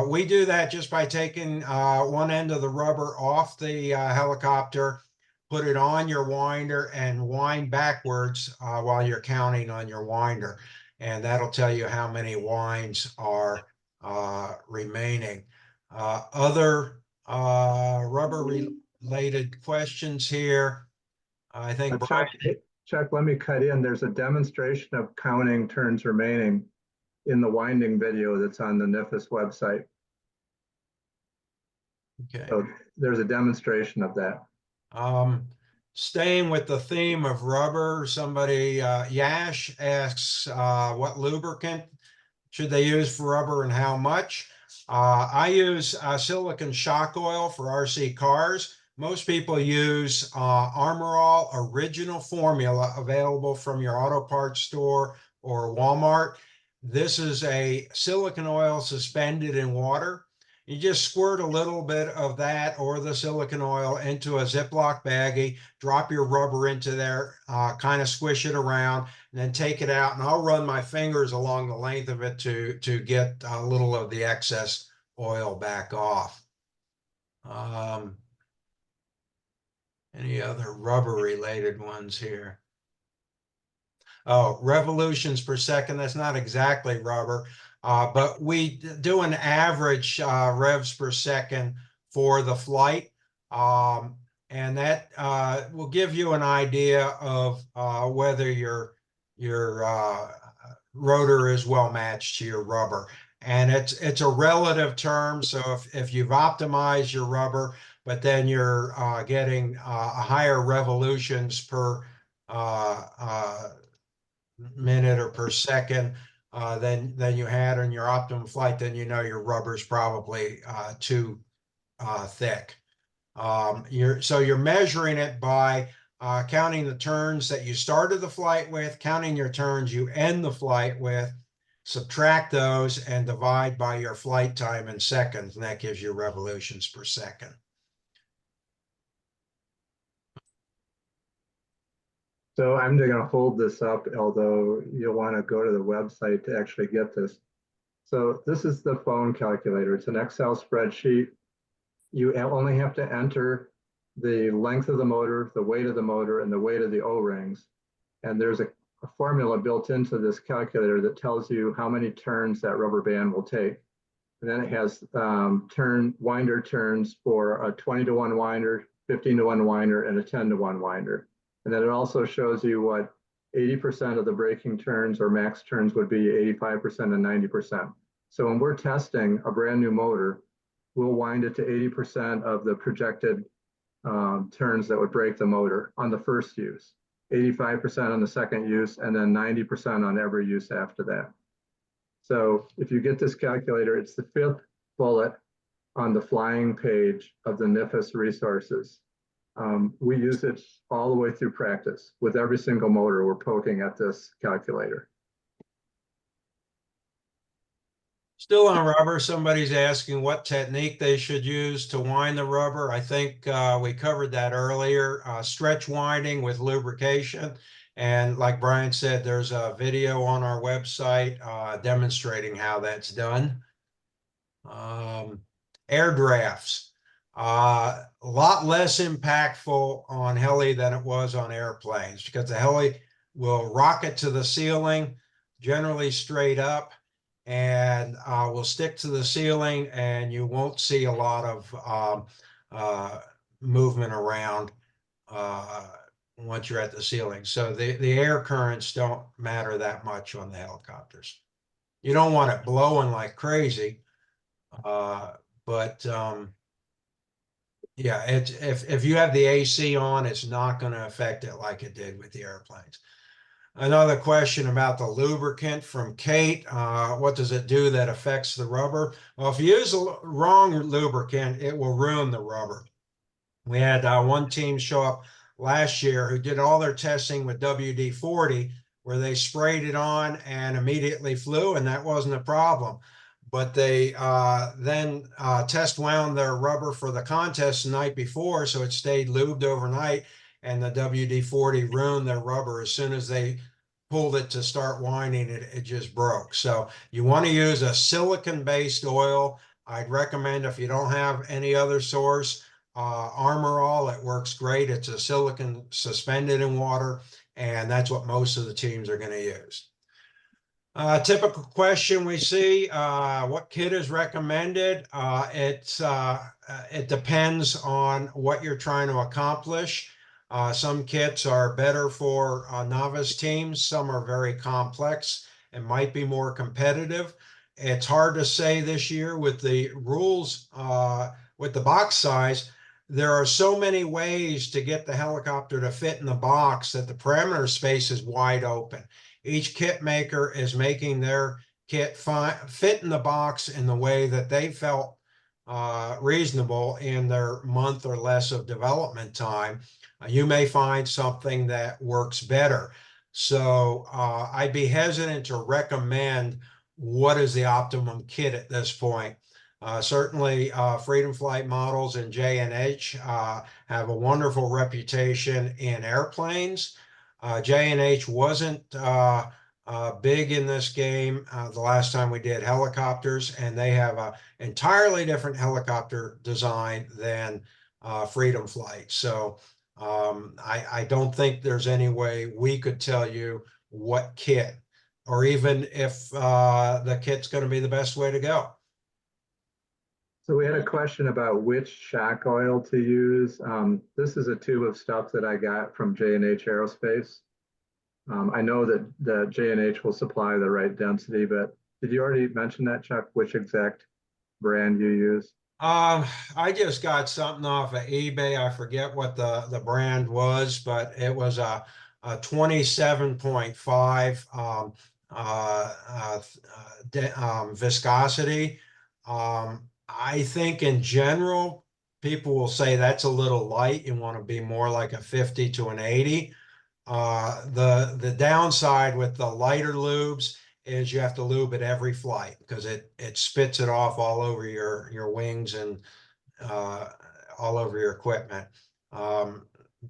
we do that just by taking one end of the rubber off the helicopter, put it on your winder, and wind backwards while you're counting on your winder. And that'll tell you how many winds are remaining. Other rubber-related questions here. I think Chuck, Brian. Chuck, let me cut in. There's a demonstration of counting turns remaining in the winding video that's on the NFFS website. Okay. So there's a demonstration of that. Staying with the theme of rubber, somebody, Yash asks, what lubricant should they use for rubber and how much? I use silicon shock oil for RC cars. Most people use Armor All original formula available from your auto parts store or Walmart. This is a silicon oil suspended in water. You just squirt a little bit of that or the silicon oil into a Ziploc baggie, drop your rubber into there, kind of squish it around, and then take it out. And I'll run my fingers along the length of it to get a little of the excess oil back off. Any other rubber related ones here? Oh, revolutions per second. That's not exactly rubber, but we do an average revs per second for the flight. And that will give you an idea of whether your rotor is well matched to your rubber. And it's a relative term. So if you've optimized your rubber, but then you're getting higher revolutions per minute or per second than you had on your optimum flight, then you know your rubber's probably too thick. So you're measuring it by counting the turns that you started the flight with, counting your turns you end the flight with, subtract those and divide by your flight time in seconds, and that gives you revolutions per second. So I'm going to hold this up, although you'll want to go to the website to actually get this. So this is the phone calculator. It's an Excel spreadsheet. You only have to enter the length of the motor, the weight of the motor, and the weight of the O-rings. And there's a formula built into this calculator that tells you how many turns that rubber band will take. And then it has winder turns for a 20-to-1 winder, 15-to-1 winder, and a 10-to-1 winder. And then it also shows you what 80% of the braking turns or max turns would be, 85% and 90%. So when we're testing a brand new motor, we'll wind it to 80% of the projected turns that would break the motor on the first use, 85% on the second use, and then 90% on every use after that. So if you get this calculator, it's the 5th bullet on the flying page of the NFFS resources. We use it all the way through practice. With every single motor, we're poking at this calculator. Still on rubber, somebody's asking what technique they should use to wind the rubber. I think we covered that earlier. Stretch winding with lubrication. And like Brian said, there's a video on our website demonstrating how that's done. Air drafts. A lot less impactful on heli than it was on airplanes because the heli will rocket to the ceiling, generally straight up, and will stick to the ceiling, and you won't see a lot of movement around once you're at the ceiling. So the air currents don't matter that much on the helicopters. You don't want it blowing like crazy, but yeah, if you have the AC on, it's not going to affect it like it did with the airplanes. Another question about the lubricant from Kate. What does it do that affects the rubber? Well, if you use the wrong lubricant, it will ruin the rubber. We had one team show up last year who did all their testing with WD-40, where they sprayed it on and immediately flew, and that wasn't a problem. But they then test wound their rubber for the contest the night before, so it stayed lubed overnight, and the WD-40 ruined their rubber as soon as they pulled it to start winding, it just broke. So you want to use a silicon-based oil. I'd recommend, if you don't have any other source, Armor All. It works great. It's a silicon suspended in water, and that's what most of the teams are going to use. Typical question we see, what kit is recommended? It depends on what you're trying to accomplish. Some kits are better for novice teams. Some are very complex and might be more competitive. It's hard to say this year with the rules, with the box size. There are so many ways to get the helicopter to fit in the box that the parameter space is wide open. Each kit maker is making their kit fit in the box in the way that they felt reasonable in their month or less of development time. You may find something that works better. So I'd be hesitant to recommend what is the optimum kit at this point. Certainly, Freedom Flight Models and J&H have a wonderful reputation in airplanes. J&H wasn't big in this game the last time we did helicopters, and they have an entirely different helicopter design than Freedom Flight. So I don't think there's any way we could tell you what kit, or even if the kit's going to be the best way to go. So we had a question about which shock oil to use. This is a tube of stuff that I got from J&H Aerospace. I know that J&H will supply the right density, but did you already mention that, Chuck, which exact brand you use? I just got something off of eBay. I forget what the brand was, but it was a 27.5 viscosity. I think in general, people will say that's a little light. You want to be more like a 50 to an 80. The downside with the lighter lubes is you have to lube it every flight because it spits it off all over your wings and all over your equipment.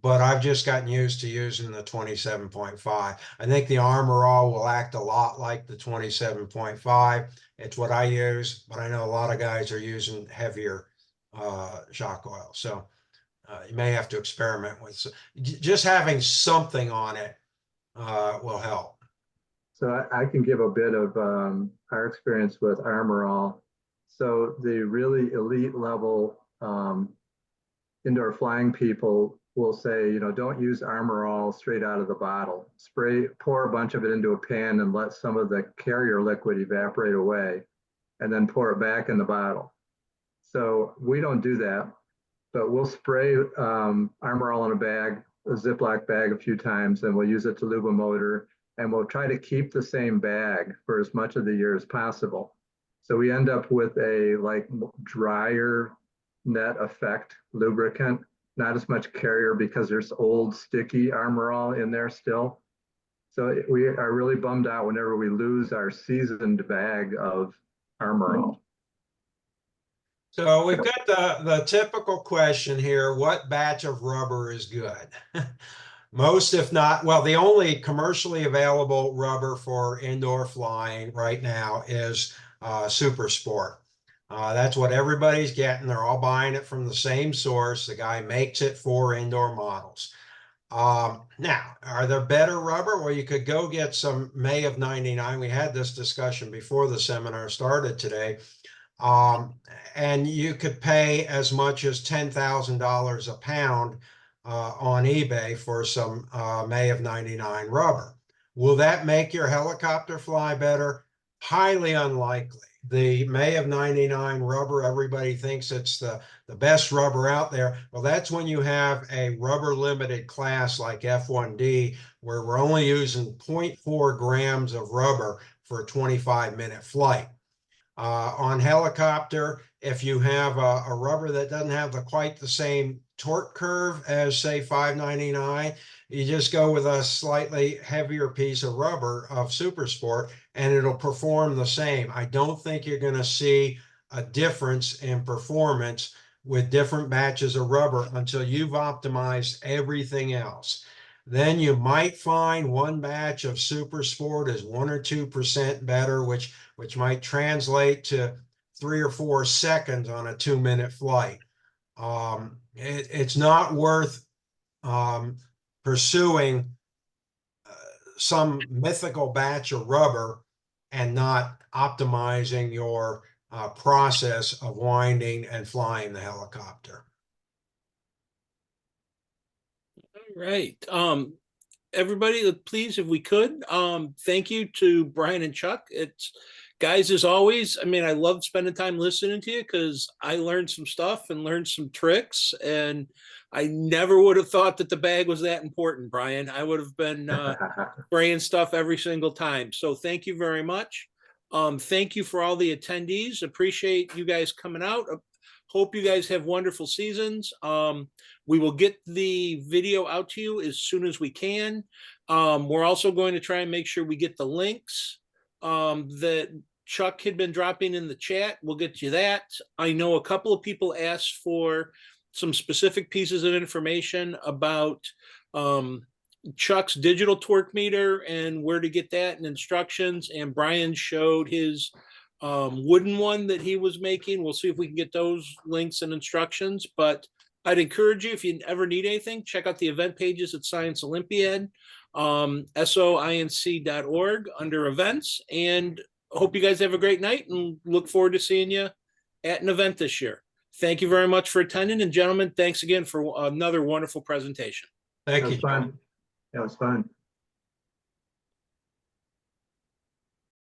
But I've just gotten used to using the 27.5. I think the Armor All will act a lot like the 27.5. It's what I use, but I know a lot of guys are using heavier shock oil. So you may have to experiment with just having something on it will help. So I can give a bit of our experience with Armor All. So the really elite level indoor flying people will say, you know, don't use Armor All straight out of the bottle. Pour a bunch of it into a pan and let some of the carrier liquid evaporate away, and then pour it back in the bottle. So we don't do that, but we'll spray Armor All in a bag, a Ziploc bag a few times, and we'll use it to lube a motor, and we'll try to keep the same bag for as much of the year as possible. So we end up with a like drier net effect lubricant, not as much carrier because there's old sticky Armor All in there still. So we are really bummed out whenever we lose our seasoned bag of Armor All. So we've got the typical question here: what batch of rubber is good? Most, if not, well, the only commercially available rubber for indoor flying right now is Super Sport. That's what everybody's getting. They're all buying it from the same source. The guy makes it for indoor models. Now, are there better rubber? Well, you could go get some May of '99. We had this discussion before the seminar started today. And you could pay as much as $10,000 a pound on eBay for some May of '99 rubber. Will that make your helicopter fly better? Highly unlikely. The May of '99 rubber, everybody thinks it's the best rubber out there. Well, that's when you have a rubber limited class like F1D, where we're only using 0.4 grams of rubber for a 25-minute flight. On helicopter, if you have a rubber that doesn't have quite the same torque curve as, say, 599, you just go with a slightly heavier piece of rubber of Super Sport and it'll perform the same. I don't think you're going to see a difference in performance with different batches of rubber until you've optimized everything else. Then you might find one batch of Super Sport is 1 or 2% better, which might translate to 3 or 4 seconds on a 2-minute flight. It's not worth pursuing some mythical batch of rubber and not optimizing your process of winding and flying the helicopter. Right. Everybody, please, if we could, thank you to Brian and Chuck. It's guys, as always, I mean, I love spending time listening to you because I learned some stuff and learned some tricks, and I never would have thought that the bag was that important, Brian. I would have been spraying stuff every single time. So thank you very much. Thank you for all the attendees. Appreciate you guys coming out. Hope you guys have wonderful seasons. We will get the video out to you as soon as we can. We're also going to try and make sure we get the links that Chuck had been dropping in the chat. We'll get you that. I know a couple of people asked for some specific pieces of information about Chuck's digital torque meter and where to get that and instructions. And Brian showed his wooden one that he was making. We'll see if we can get those links and instructions, but I'd encourage you, if you ever need anything, check out the event pages at Science Olympiad, soinc.org under events, and hope you guys have a great night and look forward to seeing you at an event this year. Thank you very much for attending, and gentlemen, thanks again for another wonderful presentation. Thank That was you. fun. That was fun.